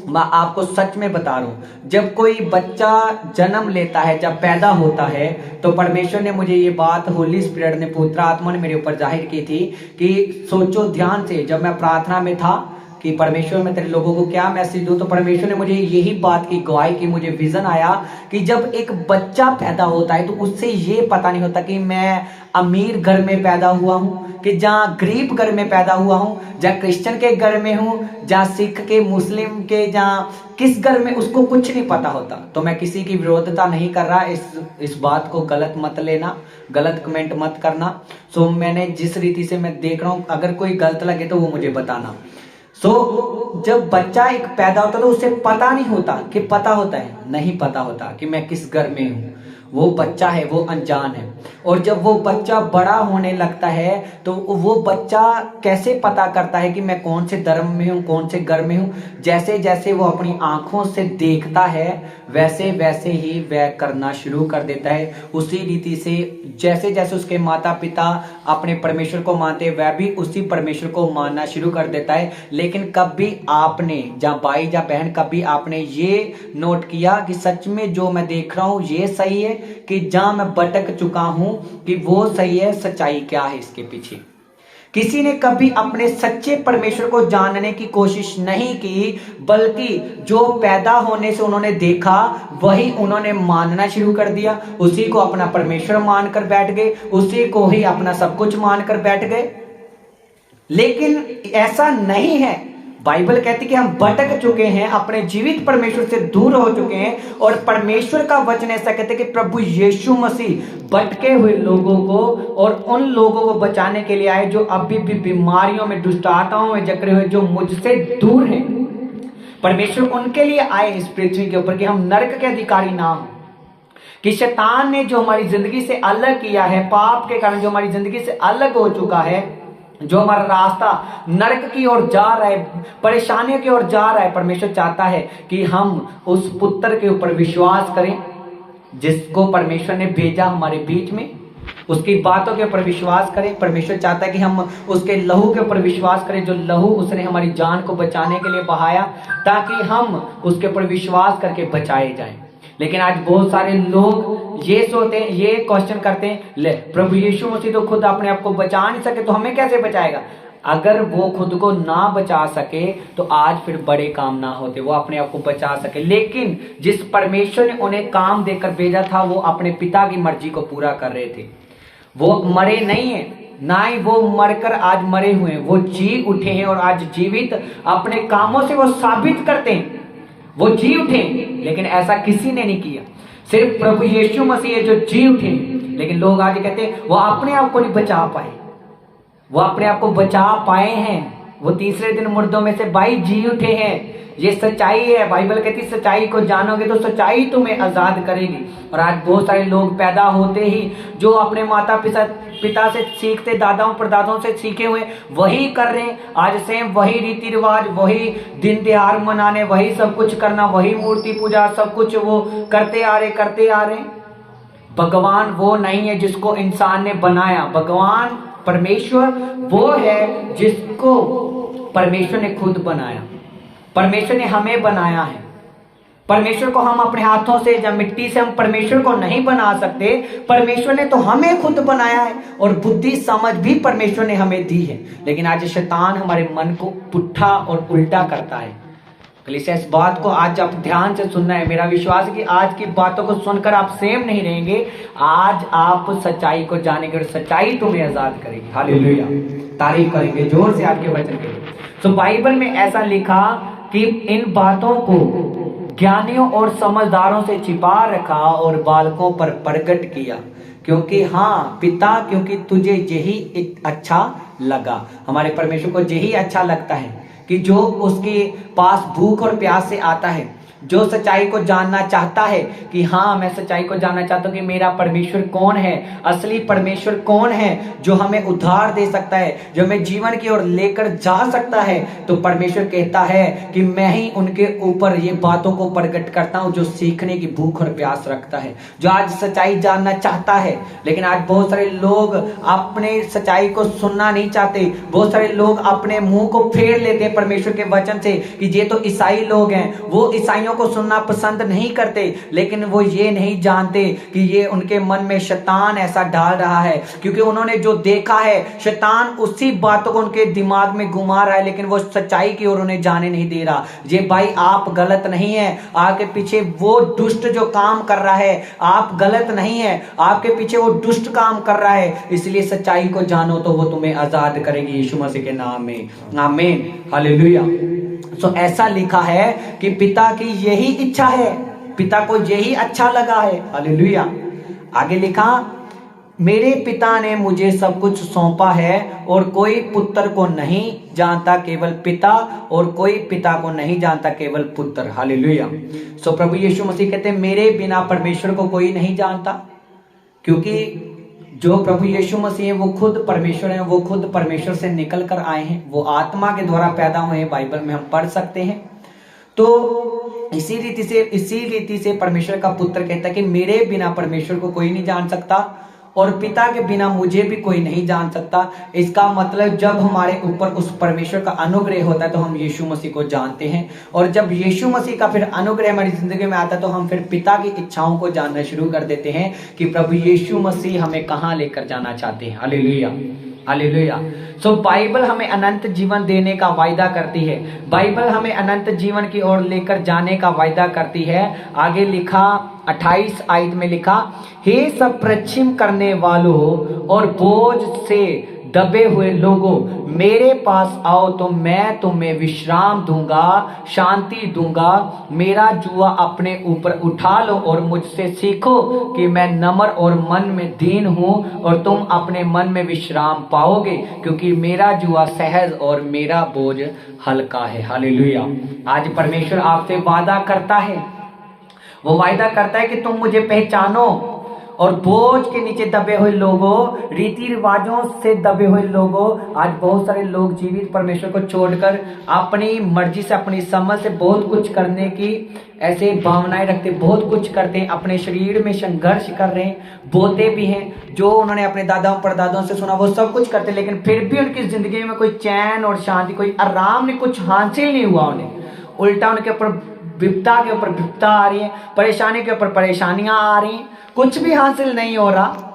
Speaker 2: मैं आपको सच में बता रहा हूं, जब कोई बच्चा जन्म लेता है, जब पैदा होता है, तो परमेश्वर ने मुझे ये बात, होली स्पिरिट ने, पवित्र आत्मा ने मेरे ऊपर जाहिर की थी कि सोचो ध्यान से, जब मैं प्रार्थना में था कि परमेश्वर मैं तेरे लोगों को क्या मैसेज दूं, तो परमेश्वर ने मुझे यही बात की गवाही की, मुझे विजन आया कि जब एक बच्चा पैदा होता है तो उससे ये पता नहीं होता कि मैं अमीर घर में पैदा हुआ हूँ, कि जहाँ गरीब घर में पैदा हुआ हूँ, जहाँ क्रिश्चियन के घर में हूँ, जहाँ सिख के, मुस्लिम के, जहाँ किस घर में, उसको कुछ नहीं पता होता। तो मैं किसी की विरोधता नहीं कर रहा, इस बात को गलत मत लेना, गलत कमेंट मत करना। सो मैंने जिस रीति से मैं देख रहा हूँ, अगर कोई गलत लगे तो वो मुझे बताना। जब बच्चा एक पैदा होता है तो उसे पता नहीं होता, कि पता होता है, नहीं पता होता कि मैं किस घर में हूँ। वो बच्चा है, वो अनजान है। और जब वो बच्चा बड़ा होने लगता है तो वो बच्चा कैसे पता करता है कि मैं कौन से धर्म में हूँ, कौन से घर में हूँ? जैसे जैसे वो अपनी आंखों से देखता है, वैसे वैसे ही वह करना शुरू कर देता है। उसी रीति से जैसे जैसे उसके माता पिता अपने परमेश्वर को मानते हैं, वह भी उसी परमेश्वर को मानना शुरू कर देता है। लेकिन कभी आपने, या भाई या बहन, कभी आपने ये नोट किया कि सच में जो मैं देख रहा हूँ ये सही है, कि जहां मैं भटक चुका हूं कि वो सही है? सच्चाई क्या है इसके पीछे? किसी ने कभी अपने सच्चे परमेश्वर को जानने की कोशिश नहीं की, बल्कि जो पैदा होने से उन्होंने देखा वही उन्होंने मानना शुरू कर दिया। उसी को अपना परमेश्वर मानकर बैठ गए, उसी को ही अपना सब कुछ मानकर बैठ गए। लेकिन ऐसा नहीं है। बाइबल कहती कि हम भटक चुके हैं, अपने जीवित परमेश्वर से दूर हो चुके हैं। और परमेश्वर का वचन ऐसा कहते हैं कि प्रभु यीशु मसीह भटके हुए लोगों को और उन लोगों को बचाने के लिए आए जो अभी भी बीमारियों में, दुष्ट आत्माओं में जकड़े हुए, जो मुझसे दूर हैं। परमेश्वर उनके लिए आए इस पृथ्वी के ऊपर कि हम नरक के अधिकारी ना हो, कि शैतान ने जो हमारी जिंदगी से अलग किया है, पाप के कारण जो हमारी जिंदगी से अलग हो चुका है, जो हमारा रास्ता नरक की ओर जा रहा है, परेशानियों की ओर जा रहा है, परमेश्वर चाहता है कि हम उस पुत्र के ऊपर विश्वास करें जिसको परमेश्वर ने भेजा हमारे बीच में, उसकी बातों के ऊपर विश्वास करें। परमेश्वर चाहता है कि हम उसके लहू के ऊपर विश्वास करें, जो लहू उसने हमारी जान को बचाने के लिए बहाया, ताकि हम उसके ऊपर विश्वास करके बचाए जाएं। लेकिन आज बहुत सारे लोग ये सोचते हैं, ये क्वेश्चन करते हैं, ले प्रभु यीशु मसीह तो खुद अपने आप को बचा नहीं सके तो हमें कैसे बचाएगा? अगर वो खुद को ना बचा सके तो आज फिर बड़े काम ना होते, वो अपने आप को बचा सके। लेकिन जिस परमेश्वर ने उन्हें काम देकर भेजा था, वो अपने पिता की मर्जी को पूरा कर रहे थे। वो मरे नहीं है, ना ही वो मरकर आज मरे हुए हैं, वो जी उठे हैं और आज जीवित अपने कामों से वो साबित करते हैं, वो जी उठे। लेकिन ऐसा किसी ने नहीं किया, सिर्फ प्रभु यीशु मसीह है जो जी उठे। लेकिन लोग आज कहते हैं वो अपने आप को नहीं बचा पाए, वो अपने आप को बचा पाए हैं, वो तीसरे दिन मुर्दों में से भाई जी उठे हैं। ये सच्चाई है। बाइबल कहती सच्चाई को जानोगे तो सच्चाई तुम्हें आजाद करेगी। और आज बहुत सारे लोग पैदा होते ही जो अपने माता पिता से सीखते, दादाओं परदादाओं से सीखे हुए वही कर रहे हैं। आज सेम वही रीति रिवाज, वही दिन त्योहार मनाने, वही सब कुछ करना, वही मूर्ति पूजा, सब कुछ वो करते आ रहे। भगवान वो नहीं है जिसको इंसान ने बनाया। भगवान परमेश्वर वो है जिसको परमेश्वर ने खुद बनाया। परमेश्वर ने हमें बनाया है। परमेश्वर को हम अपने हाथों से या मिट्टी से हम परमेश्वर को नहीं बना सकते। परमेश्वर ने तो हमें खुद बनाया है और बुद्धि समझ भी परमेश्वर ने हमें दी है। लेकिन आज शैतान हमारे मन को पुट्ठा और उल्टा करता है। इसलिए इस बात को आज आप ध्यान से सुनना है। मेरा विश्वास है कि आज की बातों को सुनकर आप सेम नहीं रहेंगे। आज आप सच्चाई को जानेंगे और सच्चाई तुम्हें आजाद करेगी। हालेलुया, तारीफ करेंगे जोर से आपके वचन के लिए। तो बाइबल में ऐसा लिखा कि इन बातों को ज्ञानियों और समझदारों से छिपा रखा और बालकों पर प्रकट किया, क्योंकि हाँ पिता, क्योंकि तुझे यही अच्छा लगा। हमारे परमेश्वर को यही अच्छा लगता है कि जो उसके पास भूख और प्यास से आता है, जो सच्चाई को जानना चाहता है कि हाँ मैं सच्चाई को जानना चाहता हूँ कि मेरा परमेश्वर कौन है, असली परमेश्वर कौन है, जो हमें उद्धार दे सकता है, जो हमें जीवन की ओर लेकर जा सकता है। तो परमेश्वर कहता है कि मैं ही उनके ऊपर ये बातों को प्रकट करता हूँ जो सीखने की भूख और प्यास रखता है, जो आज सच्चाई जानना चाहता है। लेकिन आज बहुत सारे लोग अपने सच्चाई को सुनना नहीं चाहते। बहुत सारे लोग अपने मुंह को फेर लेते हैं परमेश्वर के वचन से कि ये तो ईसाई लोग हैं, वो ईसाइयों को सुनना पसंद नहीं करते। लेकिन वो ये नहीं जानते कि ये उनके मन में शैतान ऐसा डाल रहा है, क्योंकि उन्होंने जो देखा है शैतान उसी बातों को उनके दिमाग में घुमा रहा है, लेकिन वो सच्चाई की ओर उन्हें जाने नहीं दे रहा। ये भाई आप गलत नहीं है, आपके पीछे वो दुष्ट जो काम कर रहा है, आप गलत नहीं है, आपके पीछे वो दुष्ट काम कर रहा है। इसलिए सच्चाई को जानो तो वो तुम्हें आजाद करेगी यीशु मसीह के नाम में, आमीन, हालेलुया। तो ऐसा लिखा है कि पिता की यही इच्छा है, पिता को यही अच्छा लगा है, हालेलुया। आगे लिखा, मेरे पिता ने मुझे सब कुछ सौंपा है और कोई पुत्र को नहीं जानता केवल पिता, और कोई पिता को नहीं जानता केवल पुत्र, हालेलुया। सो प्रभु यीशु मसीह कहते हैं मेरे बिना परमेश्वर को कोई नहीं जानता, क्योंकि जो प्रभु यीशु मसीह है वो खुद परमेश्वर है, वो खुद परमेश्वर से निकल कर आए हैं, वो आत्मा के द्वारा पैदा हुए हैं, बाइबल में हम पढ़ सकते हैं। तो इसी रीति से परमेश्वर का पुत्र कहता है कि मेरे बिना परमेश्वर को कोई नहीं जान सकता और पिता के बिना मुझे भी कोई नहीं जान सकता। इसका मतलब जब हमारे ऊपर उस परमेश्वर का अनुग्रह होता है तो हम यीशु मसीह को जानते हैं, और जब यीशु मसीह का फिर अनुग्रह हमारी जिंदगी में आता है तो हम फिर पिता की इच्छाओं को जानना शुरू कर देते हैं कि प्रभु यीशु मसीह हमें कहाँ लेकर जाना चाहते हैं, हालेलुया, हालेलुया। सो बाइबल हमें अनंत जीवन देने का वायदा करती है, बाइबल हमें अनंत जीवन की ओर लेकर जाने का वायदा करती है। आगे लिखा 28 आयत में लिखा, हे सब परिश्रम करने वालों और बोझ से दबे हुए लोगों, मेरे पास आओ तो मैं तुम्हें विश्राम दूंगा, शांति दूंगा। मेरा जुआ अपने ऊपर उठा लो और मुझसे सीखो कि मैं नम्र और मन में दीन हूँ, और तुम अपने मन में विश्राम पाओगे, क्योंकि मेरा जुआ सहज और मेरा बोझ हल्का है, हालेलुया। आज परमेश्वर आपसे वादा करता है, वो वायदा करता है कि तुम मुझे पहचानो। और बोझ के नीचे दबे हुए लोगों, रीति रिवाजों से दबे हुए लोगों, आज बहुत सारे लोग जीवित परमेश्वर को छोड़कर अपनी मर्जी से, अपनी समझ से बहुत कुछ करने की ऐसे भावनाएं रखते, बहुत कुछ करते हैं, अपने शरीर में संघर्ष कर रहे हैं, बोलते भी हैं जो उन्होंने अपने दादाओं परदादाओं से सुना, वो सब कुछ करते, लेकिन फिर भी उनकी जिंदगी में कोई चैन और शांति, कोई आराम नहीं, कुछ हासिल नहीं हुआ उन्हें। उल्टा उनके ऊपर विपदा के ऊपर विपदा आ रही है, परेशानी के ऊपर परेशानियां आ रही हैं, कुछ भी हासिल नहीं हो रहा।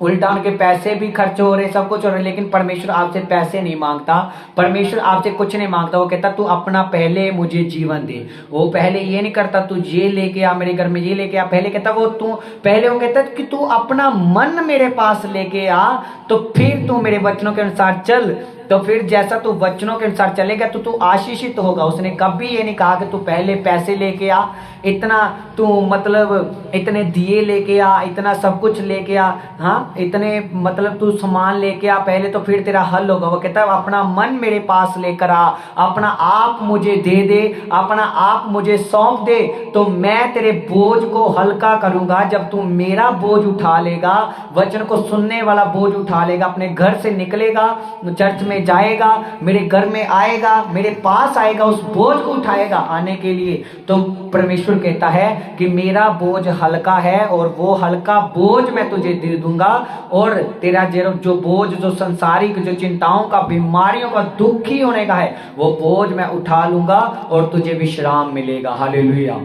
Speaker 2: उल्टा उनके पैसे भी खर्च हो रहे, सब कुछ हो रहा है, लेकिन परमेश्वर आपसे पैसे नहीं मांगता, परमेश्वर आपसे कुछ नहीं मांगता। वो कहता तू अपना पहले मुझे जीवन दे। वो पहले ये नहीं करता तू ये लेके आ मेरे घर में, ये लेके आ, पहले कहता वो तू पहले वो कहता कि तू अपना मन मेरे पास लेके आ, तो फिर तू मेरे वचनों के अनुसार चल, तो फिर जैसा तू वचनों के अनुसार चलेगा तो तू आशीषित होगा। उसने कभी ये नहीं कहा कि तू पहले पैसे लेके आ, इतना तू मतलब इतने दिए लेके आ, इतना सब कुछ लेके आ, हाँ इतने मतलब तू सामान लेके आ पहले, तो फिर तेरा हल होगा। वो कहता है अपना मन मेरे पास लेकर आ, अपना आप मुझे दे दे, अपना आप मुझे सौंप दे, तो मैं तेरे बोझ को हल्का करूंगा। जब तू मेरा बोझ उठा लेगा, वचन को सुनने वाला बोझ उठा लेगा, अपने घर से निकलेगा, चर्च में जाएगा, मेरे घर में आएगा, मेरे पास आएगा, उस बोझ को उठाएगा आने के लिए, तो परमेश्वर कहता है कि मेरा बोझ हल्का है और वो हल्का बोझ मैं तुझे दे दूंगा, और तेरा जो बोझ, जो संसारिक जो चिंताओं का, बीमारियों का, दुखी होने का है, वो बोझ मैं उठा लूंगा और तुझे विश्राम मिलेगा, हालेलुया।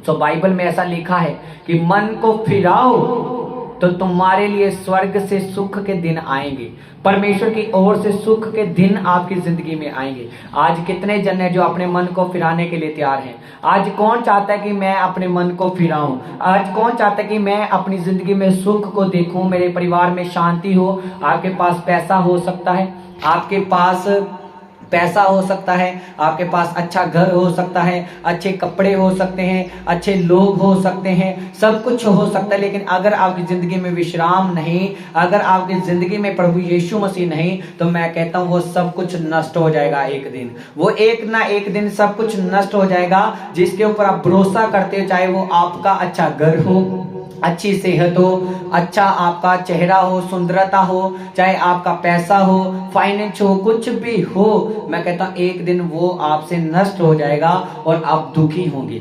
Speaker 2: तो बाइबल में ऐसा लिखा है कि मन को फिराओ तो तुम्हारे लिए स्वर्ग से सुख के दिन आएंगे, परमेश्वर की ओर से सुख के दिन आपकी जिंदगी में आएंगे। आज कितने जन हैं जो अपने मन को फिराने के लिए तैयार हैं? आज कौन चाहता है कि मैं अपने मन को फिराऊं? आज कौन चाहता है कि मैं अपनी जिंदगी में सुख को देखूं, मेरे परिवार में शांति हो? आपके पास पैसा हो सकता है, आपके पास पैसा हो सकता है, आपके पास अच्छा घर हो सकता है, अच्छे कपड़े हो सकते हैं, अच्छे लोग हो सकते हैं, सब कुछ हो सकता है, लेकिन अगर आपकी ज़िंदगी में विश्राम नहीं, अगर आपकी ज़िंदगी में प्रभु यीशु मसीह नहीं, तो मैं कहता हूँ वो सब कुछ नष्ट हो जाएगा एक दिन। वो एक ना एक दिन सब कुछ नष्ट हो जाएगा जिसके ऊपर आप भरोसा करते हो, चाहे वो आपका अच्छा घर हो, अच्छी सेहत हो, अच्छा आपका चेहरा हो, सुंदरता हो, चाहे आपका पैसा हो, फाइनेंस हो, कुछ भी हो, मैं कहता हूं एक दिन वो आपसे नष्ट हो जाएगा और आप दुखी होंगे।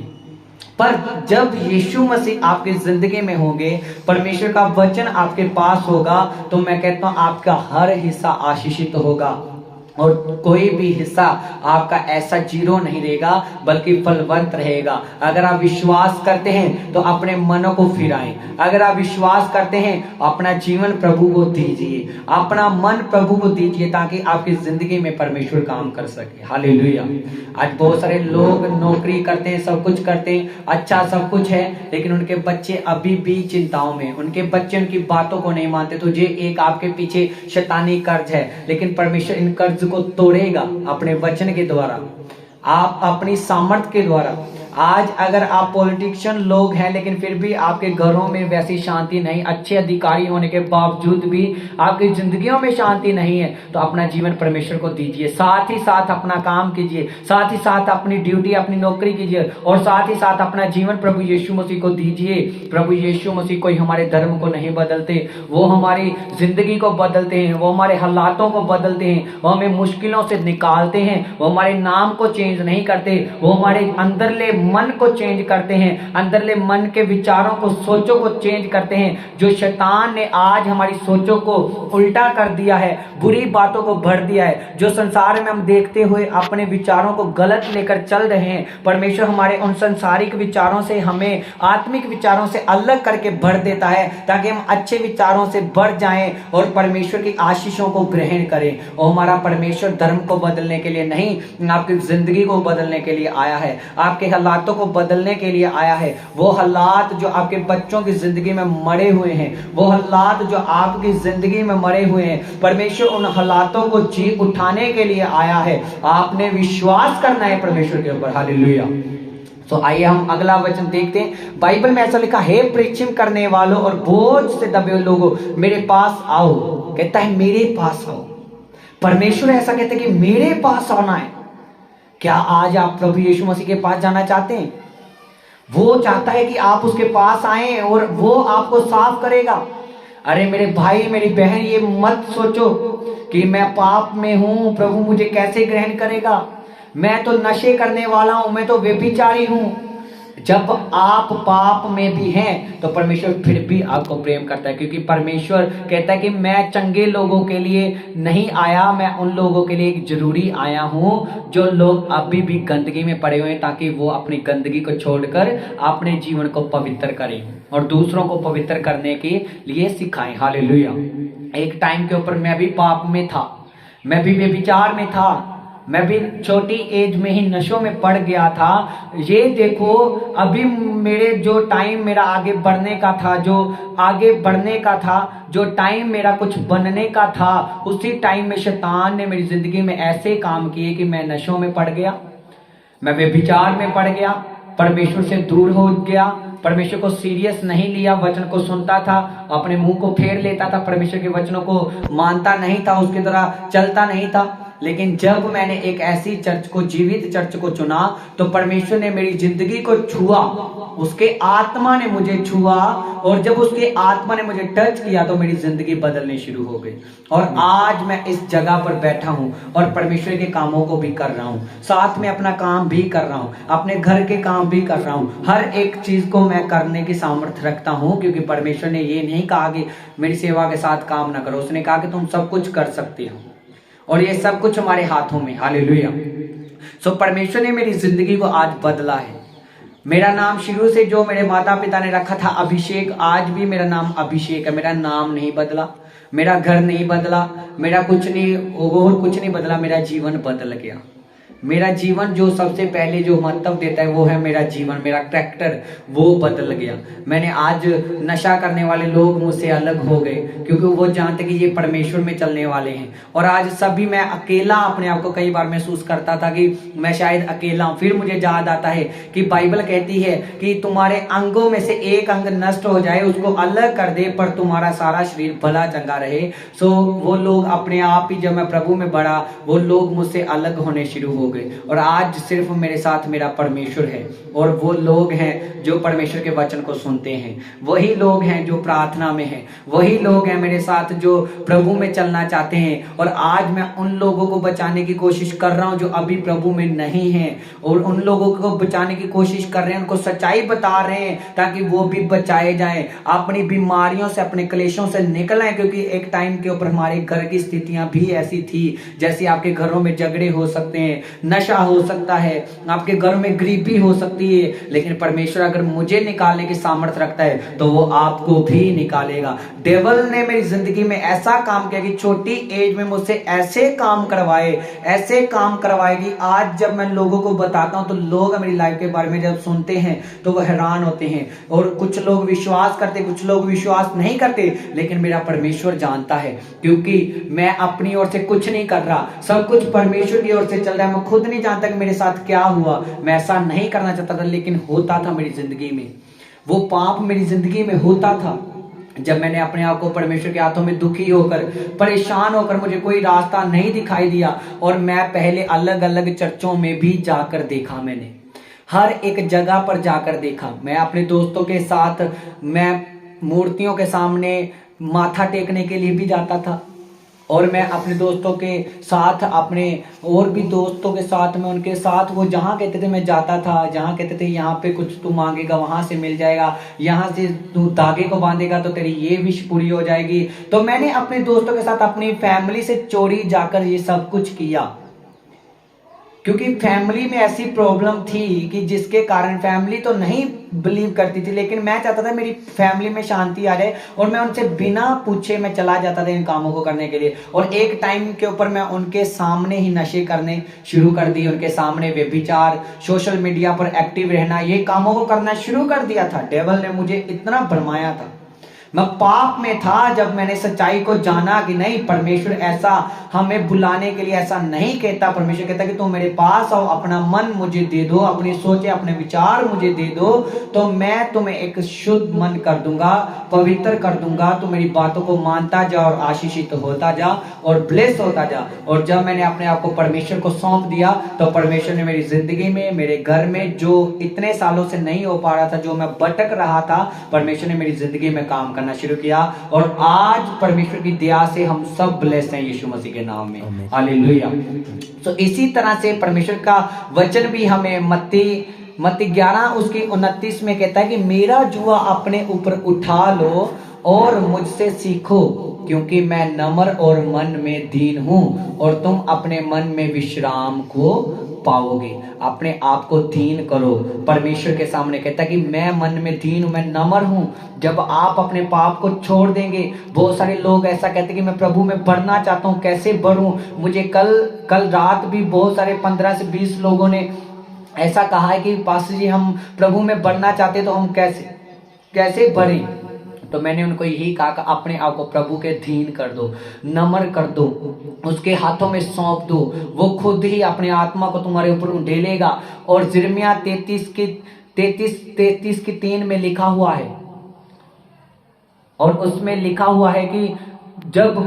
Speaker 2: पर जब यीशु मसीह आपकी जिंदगी में होंगे, परमेश्वर का वचन आपके पास होगा, तो मैं कहता हूं आपका हर हिस्सा आशीषित होगा और कोई भी हिस्सा आपका ऐसा जीरो नहीं रहेगा बल्कि फलवंत रहेगा। अगर आप विश्वास करते हैं तो अपने मनों को फिराएं। अगर आप विश्वास करते हैं अपना जीवन प्रभु को दीजिए, अपना मन प्रभु को दीजिए, ताकि आपकी जिंदगी में परमेश्वर काम कर सके। हालेलुया। आज बहुत सारे लोग नौकरी करते हैं, सब कुछ करते हैं, अच्छा सब कुछ है, लेकिन उनके बच्चे अभी भी चिंताओं में, उनके बच्चे उनकी बातों को नहीं मानते। तो ये एक आपके पीछे शैतानी कर्ज है, लेकिन परमेश्वर इन कर्ज को तोड़ेगा अपने वचन के द्वारा, आप अपनी सामर्थ के द्वारा। आज अगर आप पॉलिटिशियन लोग हैं लेकिन फिर भी आपके घरों में वैसी शांति नहीं, अच्छे अधिकारी होने के बावजूद भी आपकी जिंदगियों में शांति नहीं है, तो अपना जीवन परमेश्वर को दीजिए, साथ ही साथ अपना काम कीजिए, साथ ही साथ अपनी ड्यूटी, अपनी नौकरी कीजिए, और साथ ही साथ अपना जीवन प्रभु यीशु मसीह को दीजिए। प्रभु यीशु मसीह कोई हमारे धर्म को नहीं बदलते, वो हमारी जिंदगी को बदलते हैं, वो हमारे हालातों को बदलते हैं, वो हमें मुश्किलों से निकालते हैं, वो हमारे नाम को चेंज नहीं करते, वो हमारे अंदरले मन को चेंज करते हैं, अंदरले मन के विचारों को, सोचों को चेंज करते हैं। जो शैतान ने आज हमारी सोचों को उल्टा कर दिया है, बुरी बातों को भर दिया है, जो संसार में हम देखते हुए अपने विचारों को गलत लेकर चल रहे हैं, परमेश्वर हमारे उन संसारिक विचारों से हमें आत्मिक विचारों से अलग करके भर देता है, ताकि हम अच्छे विचारों से भर जाएं और परमेश्वर की आशीषों को ग्रहण करें। और हमारा परमेश्वर धर्म को बदलने के लिए नहीं, आपकी जिंदगी को बदलने के लिए आया है, आपके हालातों को बदलने के लिए आया है। वो हालात जो आपके बच्चों की जिंदगी में मरे हुए हैं, वो हालात जो आपकी जिंदगी में मरे हुए हैं, परमेश्वर उन हालातों को जी उठाने के लिए आया है। आपने विश्वास करना है परमेश्वर के ऊपर। हालेलुया। तो आइए हम अगला वचन देखते हैं। बाइबल में ऐसा लिखा है, परिश्रम करने वालों और बोझ से दबे हुए लोगों मेरे पास आओ। कहता है मेरे पास आओ। परमेश्वर ऐसा कहते हैं कि मेरे पास आना है। क्या आज आप प्रभु यीशु मसीह के पास जाना चाहते हैं? वो चाहता है कि आप उसके पास आएं और वो आपको साफ करेगा। अरे मेरे भाई मेरी बहन, ये मत सोचो कि मैं पाप में हूं, प्रभु मुझे कैसे ग्रहण करेगा, मैं तो नशे करने वाला हूं, मैं तो व्यभिचारी हूं। जब आप पाप में भी हैं तो परमेश्वर फिर भी आपको प्रेम करता है, क्योंकि परमेश्वर कहता है कि मैं चंगे लोगों के लिए नहीं आया, मैं उन लोगों के लिए जरूरी आया हूं जो लोग अभी भी गंदगी में पड़े हुए हैं, ताकि वो अपनी गंदगी को छोड़कर अपने जीवन को पवित्र करें और दूसरों को पवित्र करने के लिए सिखाएं। हालेलुया। एक टाइम के ऊपर मैं भी पाप में था, मैं भी व्यभिचार में था, मैं भी छोटी एज में ही नशों में पड़ गया था। ये देखो अभी मेरे जो टाइम मेरा आगे बढ़ने का था, जो आगे बढ़ने का था, जो टाइम मेरा कुछ बनने का था, उसी टाइम में शैतान ने मेरी जिंदगी में ऐसे काम किए कि मैं नशों में पड़ गया, मैं व्यभिचार में पड़ गया, परमेश्वर से दूर हो गया, परमेश्वर को सीरियस नहीं लिया, वचन को सुनता था, अपने मुंह को फेर लेता था, परमेश्वर के वचनों को मानता नहीं था, उसकी तरह चलता नहीं था। लेकिन जब मैंने एक ऐसी चर्च को, जीवित चर्च को चुना, तो परमेश्वर ने मेरी जिंदगी को छुआ, उसके आत्मा ने मुझे छुआ, और जब उसके आत्मा ने मुझे टच किया तो मेरी जिंदगी बदलनी शुरू हो गई। और आज मैं इस जगह पर बैठा हूं और परमेश्वर के कामों को भी कर रहा हूं, साथ में अपना काम भी कर रहा हूं, अपने घर के काम भी कर रहा हूं। हर एक चीज को मैं करने की सामर्थ्य रखता हूं, क्योंकि परमेश्वर ने ये नहीं कहा कि मेरी सेवा के साथ काम ना करो, उसने कहा कि तुम सब कुछ कर सकते हो और ये सब कुछ हमारे हाथों में। हालेलुया। सो परमेश्वर ने मेरी जिंदगी को आज बदला है। मेरा नाम शुरू से जो मेरे माता पिता ने रखा था अभिषेक, आज भी मेरा नाम अभिषेक है। मेरा नाम नहीं बदला, मेरा घर नहीं बदला, मेरा कुछ नहीं, और कुछ नहीं बदला। मेरा जीवन बदल गया। मेरा जीवन जो सबसे पहले जो महत्व देता है वो है मेरा जीवन, मेरा कैरेक्टर वो बदल गया। मैंने आज नशा करने वाले लोग मुझसे अलग हो गए क्योंकि वो जानते कि ये परमेश्वर में चलने वाले हैं। और आज सभी मैं अकेला अपने आप को कई बार महसूस करता था कि मैं शायद अकेला हूँ। फिर मुझे याद आता है कि बाइबल कहती है कि तुम्हारे अंगों में से एक अंग नष्ट हो जाए उसको अलग कर दे पर तुम्हारा सारा शरीर भला चंगा रहे। सो वो लोग अपने आप ही, जब मैं प्रभु में बढ़ा, वो लोग मुझसे अलग होने शुरू हो गए और आज सिर्फ मेरे साथ मेरा परमेश्वर है। और वो लोग हैं जो परमेश्वर के वचन को सुनते हैं, वही लोग हैं जो प्रार्थना में हैं, वही लोग हैं मेरे साथ जो प्रभु में चलना चाहते हैं। और आज मैं उन लोगों को बचाने की कोशिश कर रहा हूं जो अभी प्रभु में नहीं हैं, और उन लोगों को बचाने की कोशिश कर रहे हैं, उनको सच्चाई बता रहे हैं ताकि वो भी बचाए जाएं, अपनी बीमारियों से, अपने क्लेशों से निकल आए। क्योंकि एक टाइम के ऊपर हमारे घर की स्थितियां भी ऐसी थी, जैसे आपके घरों में झगड़े हो सकते हैं, नशा हो सकता है, आपके घर में गरीबी हो सकती है, लेकिन परमेश्वर अगर मुझे निकालने की सामर्थ्य रखता है तो वो आपको भी निकालेगा। डेविल ने मेरी जिंदगी में ऐसा काम किया कि छोटी एज में मुझसे ऐसे काम करवाए कि आज जब मैं लोगों को बताता हूं तो लोग मेरी लाइफ के बारे में जब सुनते हैं तो वो हैरान होते हैं। और कुछ लोग विश्वास करते, कुछ लोग विश्वास नहीं करते, लेकिन मेरा परमेश्वर जानता है क्योंकि मैं अपनी ओर से कुछ नहीं कर रहा, सब कुछ परमेश्वर की ओर से चल रहा है। मैं खुद नहीं जानता कि मेरे साथ क्या हुआ, मैं ऐसा नहीं करना चाहता था लेकिन होता था मेरी जिंदगी में। वो पाप मेरी जिंदगी में होता था जब मैंने अपने आप को परमेश्वर के हाथों में दुखी होकर, परेशान होकर, मुझे कोई रास्ता नहीं दिखाई दिया। और मैं पहले अलग अलग चर्चों में भी जाकर देखा, मैंने हर एक जगह पर जाकर देखा। मैं अपने दोस्तों के साथ, मैं मूर्तियों के सामने माथा टेकने के लिए भी जाता था। और मैं अपने दोस्तों के साथ, अपने और भी दोस्तों के साथ, मैं उनके साथ, वो जहाँ कहते थे मैं जाता था, जहाँ कहते थे यहाँ पे कुछ तू मांगेगा वहां से मिल जाएगा, यहाँ से तू धागे को बांधेगा तो तेरी ये विश पूरी हो जाएगी। तो मैंने अपने दोस्तों के साथ, अपनी फैमिली से चोरी जाकर ये सब कुछ किया क्योंकि फैमिली में ऐसी प्रॉब्लम थी कि जिसके कारण फैमिली तो नहीं बिलीव करती थी, लेकिन मैं चाहता था मेरी फैमिली में शांति आ जाए और मैं उनसे बिना पूछे मैं चला जाता था इन कामों को करने के लिए। और एक टाइम के ऊपर मैं उनके सामने ही नशे करने शुरू कर दिए, उनके सामने व्यभिचार, सोशल मीडिया पर एक्टिव रहना, ये कामों को करना शुरू कर दिया था। डेविल ने मुझे इतना भरमाया था, मैं पाप में था। जब मैंने सच्चाई को जाना कि नहीं, परमेश्वर ऐसा हमें बुलाने के लिए ऐसा नहीं कहता। परमेश्वर कहता कि तुम मेरे पास आओ, अपना मन मुझे दे दो, अपनी सोचे, अपने विचार मुझे दे दो, तो मैं तुम्हें एक शुद्ध मन कर दूंगा, पवित्र कर दूंगा। तो मेरी बातों को मानता जा और आशीषित होता जा और ब्लेस होता जा। और जब मैंने अपने आप को परमेश्वर को सौंप दिया तो परमेश्वर ने मेरी जिंदगी में, मेरे घर में जो इतने सालों से नहीं हो पा रहा था, जो मैं भटक रहा था, परमेश्वर ने मेरी जिंदगी में काम करना शुरू किया। और आज परमेश्वर की दया से हम सब ब्लेस हैं यीशु मसीह के नाम में। हालेलुया। तो इसी तरह से परमेश्वर का वचन भी हमें मत्ती 11 उसकी 29 में कहता है कि मेरा जुआ अपने ऊपर उठा लो और मुझसे सीखो, क्योंकि मैं नम्र और मन में दीन हूं और तुम अपने मन में विश्राम को पाओगे। अपने आप को दीन करो। परमेश्वर के सामने कहता है कि मैं मन में दीन हूं, मैं नम्र हूं। जब आप अपने पाप को छोड़ देंगे, बहुत सारे लोग ऐसा कहते हैं कि मैं प्रभु में बढ़ना चाहता हूं, कैसे बढ़ूं। मुझे कल रात भी बहुत सारे 15 से 20 लोगों ने ऐसा कहा है कि पास्टर जी हम प्रभु में बढ़ना चाहते तो हम कैसे बढ़ें। तो मैंने उनको यही कहा कि अपने आप को प्रभु के अधीन कर दो, नम्र कर दो, उसके हाथों में सौंप दो। वो खुद ही अपने आत्मा को तुम्हारे ऊपर उंडेलेगा। और यिर्मयाह 33 की 3 में लिखा हुआ है, और उसमें लिखा हुआ है कि जब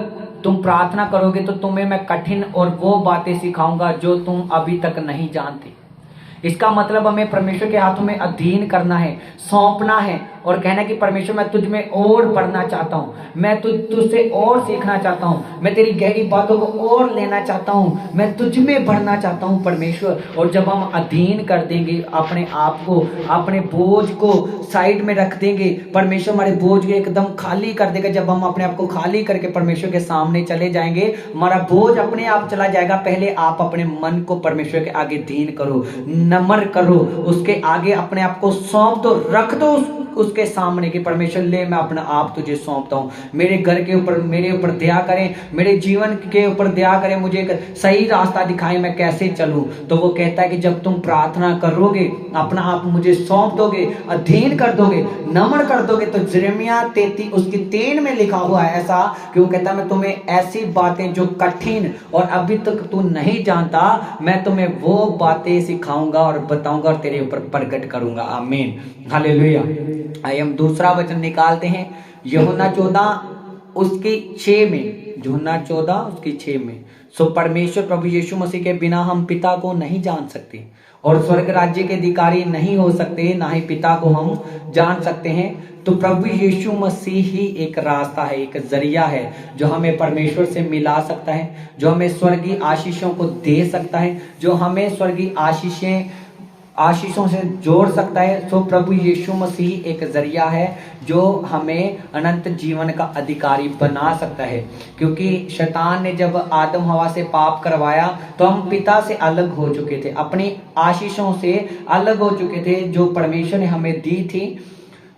Speaker 2: तुम प्रार्थना करोगे तो तुम्हें मैं कठिन और वो बातें सिखाऊंगा जो तुम अभी तक नहीं जानते। इसका मतलब हमें परमेश्वर के हाथों में अधीन करना है, सौंपना है। और कहना कि परमेश्वर मैं तुझ में और पढ़ना चाहता हूँ, मैं तुझसे और सीखना चाहता हूँ, मैं तेरी गहरी बातों को और लेना चाहता हूँ, मैं तुझ में बढ़ना चाहता हूँ परमेश्वर। और जब हम अधीन कर देंगे अपने आप को, अपने बोझ को साइड में रख देंगे, परमेश्वर हमारे बोझ को एकदम खाली कर देगा। जब हम अपने आप को खाली करके परमेश्वर के सामने चले जाएंगे, हमारा बोझ अपने आप चला जाएगा। पहले आप अपने मन को परमेश्वर के आगे दीन करो, नम्र करो, उसके आगे अपने आप को सौंप दो, रख दो उसके सामने कि परमेश्वर ले मैं अपना आप तुझे सौंपता हूँ, मेरे घर के ऊपर मेरे ऊपर दया करें, मेरे जीवन के ऊपर दया करें, मुझे एक सही रास्ता दिखाएं मैं कैसे चलूं। तो वो कहता है कि जब तुम प्रार्थना करोगे, अपना आप मुझे सौंप दोगे, अधीन कर दोगे, नम्र कर दोगे, तो यिर्मयाह 33 उसकी 3 में लिखा हुआ है ऐसा कि वो कहता है मैं तुम्हें ऐसी बातें जो कठिन और अभी तक तू नहीं जानता, मैं तुम्हें वो बातें सिखाऊंगा और बताऊंगा और तेरे ऊपर प्रकट करूंगा। आमीन, हालेलुया। आइए हम दूसरा वचन निकालते हैं, यूहन्ना 14 उसकी 6 में, यूहन्ना 14 उसकी 6 में। सो परमेश्वर प्रभु यीशु मसीह के बिना हम पिता को नहीं जान सकते और स्वर्ग राज्य के अधिकारी नहीं हो सकते, ना ही पिता को हम जान सकते हैं। तो प्रभु यीशु मसीह ही एक रास्ता है, एक जरिया है जो हमें परमेश्वर से मिला सकता है, जो हमें स्वर्गीय आशीषों को दे सकता है, जो हमें स्वर्गीय आशीषों से जोड़ सकता है। तो प्रभु यीशु मसीह एक जरिया है जो हमें अनंत जीवन का अधिकारी बना सकता है। क्योंकि शैतान ने जब आदम हवा से पाप करवाया तो हम पिता से अलग हो चुके थे, अपनी आशीषों से अलग हो चुके थे जो परमेश्वर ने हमें दी थी।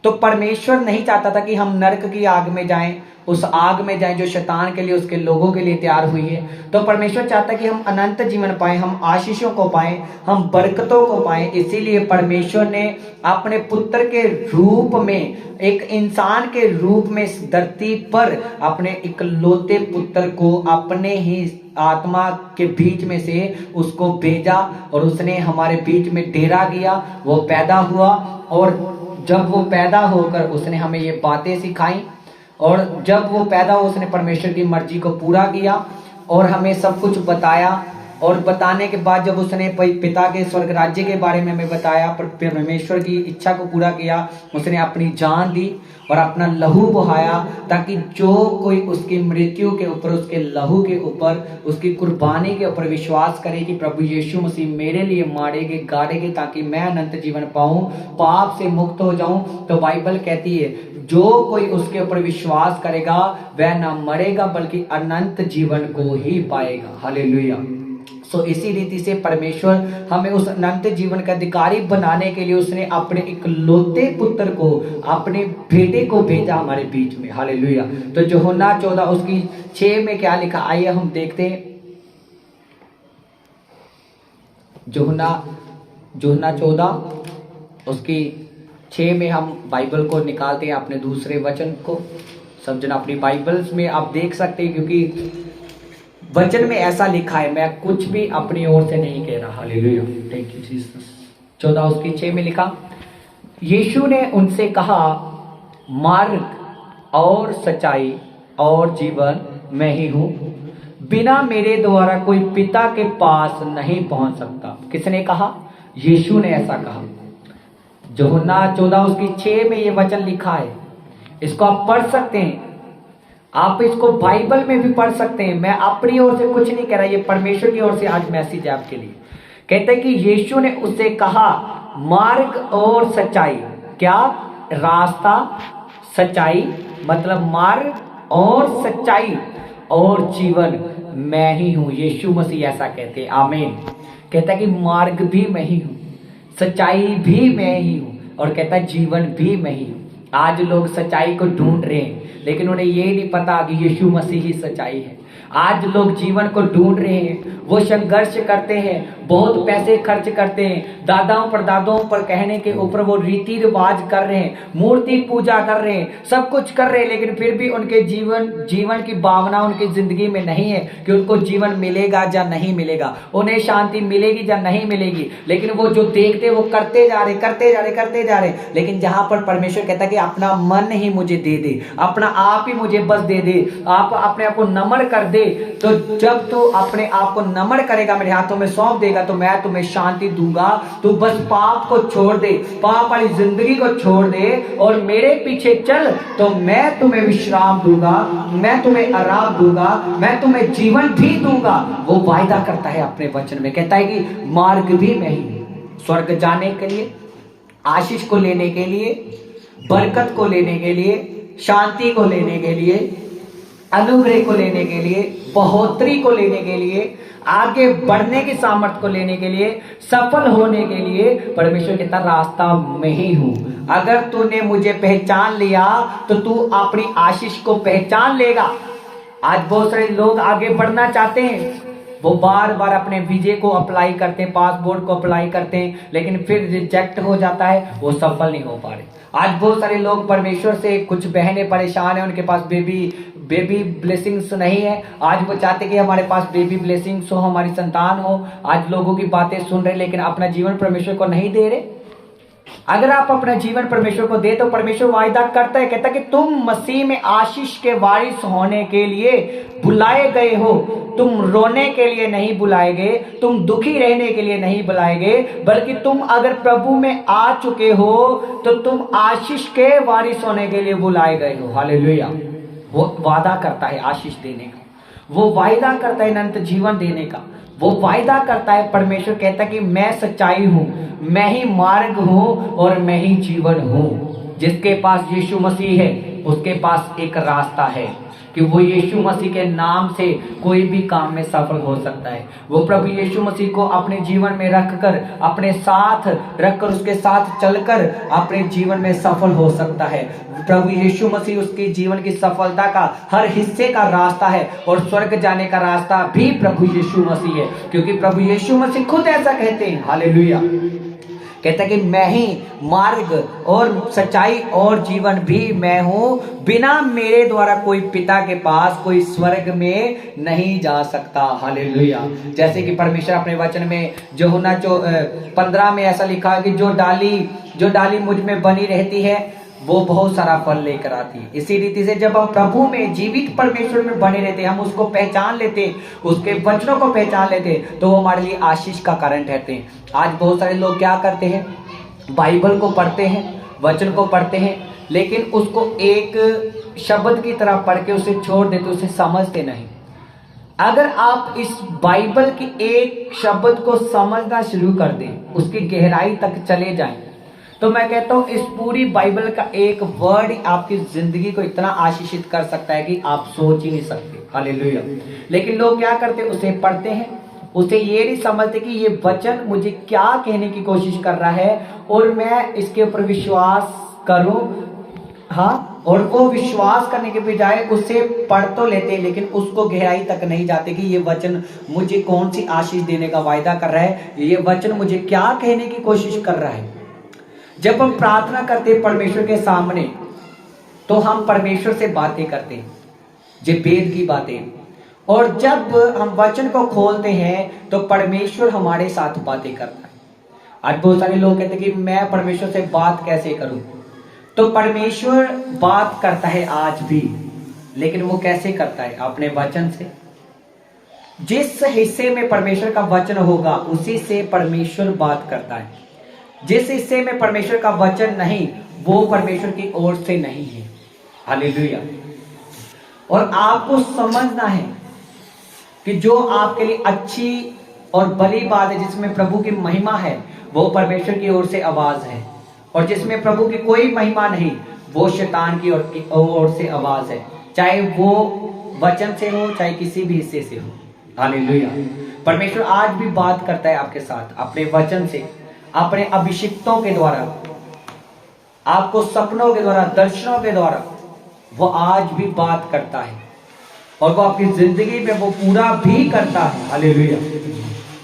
Speaker 2: तो परमेश्वर नहीं चाहता था कि हम नरक की आग में जाएं, उस आग में जाएं जो शैतान के लिए, उसके लोगों के लिए तैयार हुई है। तो परमेश्वर चाहता है कि हम अनंत जीवन पाएं, हम आशीषों को पाएं, हम बरकतों को पाएं। इसीलिए परमेश्वर ने अपने पुत्र के रूप में, एक इंसान के रूप में इस धरती पर अपने इकलौते पुत्र को अपने ही आत्मा के बीच में से उसको भेजा और उसने हमारे बीच में डेरा किया। वो पैदा हुआ और जब वो पैदा होकर उसने हमें ये बातें सिखाई और जब वो पैदा हो उसने परमेश्वर की मर्जी को पूरा किया और हमें सब कुछ बताया। और बताने के बाद जब उसने पिता के स्वर्ग राज्य के बारे में हमें बताया, परमेश्वर की इच्छा को पूरा किया, उसने अपनी जान दी और अपना लहू बहाया ताकि जो कोई उसकी मृत्यु के ऊपर, उसके लहू के ऊपर, उसकी कुर्बानी के ऊपर विश्वास करे कि प्रभु यीशु मसीह मेरे लिए मारेगे गाड़ेगे ताकि मैं अनंत जीवन पाऊं, पाप से मुक्त हो जाऊं। तो बाइबल कहती है जो कोई उसके ऊपर विश्वास करेगा वह ना मरेगा बल्कि अनंत जीवन को ही पाएगा। हालेलुया। सो इसी रीति से परमेश्वर हमें उस अनंत जीवन का अधिकारी बनाने के लिए उसने अपने इकलौते पुत्र को, अपने बेटे को भेजा हमारे बीच में। हालेलुया। तो यूहन्ना 14 उसकी 6 में क्या लिखा, आइए हम देखते हैं। यूहन्ना 14 उसकी 6 में हम बाइबल को निकालते हैं, अपने दूसरे वचन को। सब जन अपनी बाइबल्स में आप देख सकते हैं क्योंकि वचन में ऐसा लिखा है, मैं कुछ भी अपनी ओर से नहीं कह रहा। Hallelujah, thank you Jesus. 14 उसकी 6 में लिखा, यीशु ने उनसे कहा, मार्ग और सच्चाई और जीवन मैं ही हूं, बिना मेरे द्वारा कोई पिता के पास नहीं पहुंच सकता। किसने कहा? यीशु ने ऐसा कहा। यूहन्ना 14 उसकी 6 में ये वचन लिखा है, इसको आप पढ़ सकते हैं, आप इसको बाइबल में भी पढ़ सकते हैं। मैं अपनी ओर से कुछ नहीं कह रहा, ये परमेश्वर की ओर से आज मैसेज है आपके लिए। कहते हैं कि यीशु ने उससे कहा, मार्ग और सच्चाई, क्या? रास्ता, सच्चाई, मतलब मार्ग और सच्चाई और जीवन मैं ही हूं। यीशु मसीह ऐसा कहते हैं। आमीन। कहता है कि मार्ग भी मैं ही हूं, सच्चाई भी मैं ही हूं और कहता है जीवन भी मैं ही हूं। आज लोग सच्चाई को ढूंढ रहे हैं लेकिन उन्हें ये नहीं पता कि यीशु मसीह ही सच्चाई है। आज लोग जीवन को ढूंढ रहे हैं, वो संघर्ष करते हैं, बहुत पैसे खर्च करते हैं, दादाओं परदादाओं पर कहने के ऊपर वो रीति रिवाज कर रहे हैं, मूर्ति पूजा कर रहे हैं, सब कुछ कर रहे हैं, लेकिन फिर भी उनके जीवन की भावना उनकी जिंदगी में नहीं है कि उनको जीवन मिलेगा या नहीं मिलेगा, उन्हें शांति मिलेगी या नहीं मिलेगी। लेकिन वो जो देखते वो करते जा रहे। लेकिन जहां पर परमेश्वर कहता है कि अपना मन ही मुझे दे दे, अपना आप ही मुझे बस दे दे, आप अपने आप को नम्र कर दे। तो जब तू अपने आप को नम्र करेगा, मेरे हाथों में सौंप देगा, तो मैं तुम्हें शांति दूंगा। तू बस पाप को छोड़ दे, पाप वाली जिंदगी को छोड़ दे और मेरे पीछे चल, तो मैं तुम्हें विश्राम दूंगा, मैं तुम्हें आराम दूंगा, मैं तुम्हें जीवन भी दूंगा। वो वायदा करता है अपने वचन में, कहता है कि मार्ग भी मैं ही, स्वर्ग जाने के लिए, आशीष को लेने के लिए, बरकत को लेने के लिए, शांति को लेने के लिए, अनुग्रह को लेने के लिए, बढ़ोतरी को लेने के लिए, आगे बढ़ने की सामर्थ्य को लेने के लिए, सफल होने के लिए परमेश्वर कहता रास्ता मैं ही हूं। अगर तूने मुझे पहचान लिया तो तू अपनी आशीष को पहचान लेगा। आज बहुत सारे लोग आगे बढ़ना चाहते हैं, वो बार बार अपने वीजे को अप्लाई करते हैं, पासपोर्ट को अप्लाई करते हैं, लेकिन फिर रिजेक्ट हो जाता है, वो सफल नहीं हो पा रहे। आज बहुत सारे लोग परमेश्वर से, कुछ बहनें परेशान हैं, उनके पास बेबी ब्लेसिंग्स नहीं है। आज वो चाहते कि हमारे पास बेबी ब्लेसिंग्स हो, हमारी संतान हो। आज लोगों की बातें सुन रहे लेकिन अपना जीवन परमेश्वर को नहीं दे रहे। अगर आप अपना जीवन परमेश्वर को दे तो परमेश्वर वायदा करता है, कहता है कि तुम मसीह में आशीष के वारिस होने के लिए बुलाए गए हो। तुम रोने के लिए नहीं बुलाए गए, तुम दुखी रहने के लिए नहीं बुलाए गए, बल्कि तुम अगर प्रभु में आ चुके हो तो तुम आशीष के वारिस होने के लिए बुलाए गए हो। हालेलुया। वो वादा करता है आशीष देने का, वो वायदा करता है अनंत जीवन देने का, वो वायदा करता है। परमेश्वर कहता है कि मैं सच्चाई हूं, मैं ही मार्ग हूं और मैं ही जीवन हूं। जिसके पास यीशु मसीह है उसके पास एक रास्ता है कि वो यीशु मसीह के नाम से कोई भी काम में सफल हो सकता है। वो प्रभु यीशु मसीह को अपने जीवन में रखकर, अपने साथ रखकर, उसके साथ चलकर अपने जीवन में सफल हो सकता है। प्रभु यीशु मसीह उसकी जीवन की सफलता का हर हिस्से का रास्ता है और स्वर्ग जाने का रास्ता भी प्रभु यीशु मसीह है, क्योंकि प्रभु यीशु मसीह खुद ऐसा कहते हैं। हालेलुया। कहता है कि मैं ही मार्ग और सच्चाई और जीवन भी मैं हूं, बिना मेरे द्वारा कोई पिता के पास, कोई स्वर्ग में नहीं जा सकता। हालेलुया। जैसे कि परमेश्वर अपने वचन में यूहन्ना 15 में ऐसा लिखा है कि जो डाली मुझ में बनी रहती है वो बहुत सारा फल लेकर आती है। इसी रीति से जब हम प्रभु में, जीवित परमेश्वर में बने रहते, हम उसको पहचान लेते, उसके वचनों को पहचान लेते, तो वो हमारे लिए आशीष का कारण ठहरते हैं। आज बहुत सारे लोग क्या करते हैं, बाइबल को पढ़ते हैं, वचन को पढ़ते हैं, लेकिन उसको एक शब्द की तरह पढ़ के उसे छोड़ देते, उसे समझते नहीं। अगर आप इस बाइबल की एक शब्द को समझना शुरू कर दें, उसकी गहराई तक चले जाएं, तो मैं कहता हूं इस पूरी बाइबल का एक वर्ड आपकी जिंदगी को इतना आशीषित कर सकता है कि आप सोच ही नहीं सकते। हालेलुया। लेकिन लोग क्या करते हैं, उसे पढ़ते हैं, उसे ये नहीं समझते कि ये वचन मुझे क्या कहने की कोशिश कर रहा है और मैं इसके ऊपर विश्वास करूं। हाँ, और वो विश्वास करने के बजाय उसे पढ़ तो लेते हैं, लेकिन उसको गहराई तक नहीं जाते कि ये वचन मुझे कौन सी आशीष देने का वायदा कर रहा है, ये वचन मुझे क्या कहने की कोशिश कर रहा है। जब हम प्रार्थना करते हैं परमेश्वर के सामने, तो हम परमेश्वर से बातें करते हैं, जो वेद की बातें, और जब हम वचन को खोलते हैं तो परमेश्वर हमारे साथ बातें करता है। आज बहुत सारे लोग कहते हैं कि मैं परमेश्वर से बात कैसे करूं, तो परमेश्वर बात करता है आज भी, लेकिन वो कैसे करता है? अपने वचन से। जिस हिस्से में परमेश्वर का वचन होगा उसी से परमेश्वर बात करता है। जिस हिस्से में परमेश्वर का वचन नहीं, वो परमेश्वर की ओर से नहीं है। हालेलुया। और आपको समझना है कि जो आपके लिए अच्छी और भली बात है, जिसमें प्रभु की महिमा है, वो परमेश्वर की ओर से आवाज है, और जिसमें प्रभु की कोई महिमा नहीं, वो शैतान की ओर से आवाज है, चाहे वो वचन से हो, चाहे किसी भी हिस्से से हो। हालेलुया। परमेश्वर आज भी बात करता है आपके साथ, अपने वचन से, अपने अभिषिक्तों के द्वारा, आपको सपनों के द्वारा, दर्शनों के द्वारा वो आज भी बात करता है, और वो आपकी जिंदगी में वो पूरा भी करता है। हालेलुया।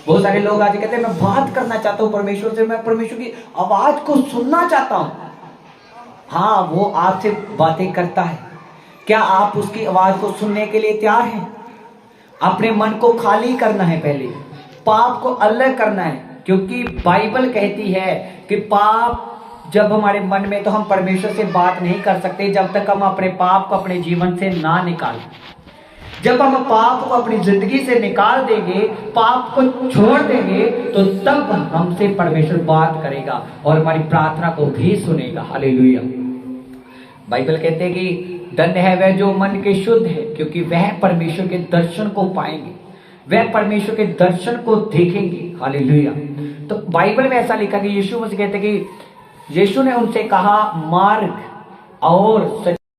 Speaker 2: बहुत सारे लोग आज कहते हैं मैं बात करना चाहता हूं परमेश्वर से, मैं परमेश्वर की आवाज को सुनना चाहता हूं। हाँ, वो आपसे बातें करता है। क्या आप उसकी आवाज को सुनने के लिए तैयार हैं? अपने मन को खाली करना है, पहले पाप को अलग करना है, क्योंकि बाइबल कहती है कि पाप जब हमारे मन में, तो हम परमेश्वर से बात नहीं कर सकते जब तक हम अपने पाप को अपने जीवन से ना निकालें। जब हम पाप को अपनी जिंदगी से निकाल देंगे, पाप को छोड़ देंगे, तो तब हमसे परमेश्वर बात करेगा और हमारी प्रार्थना को भी सुनेगा। हालेलुया। बाइबल कहते हैं कि धन्य है वह जो मन के शुद्ध है, क्योंकि वह परमेश्वर के दर्शन को पाएंगे, वह परमेश्वर के दर्शन को देखेंगे। हालेलुया। तो बाइबल में ऐसा लिखा कि यीशु मसीह कहते हैं कि यीशु ने उनसे कहा, मार्ग और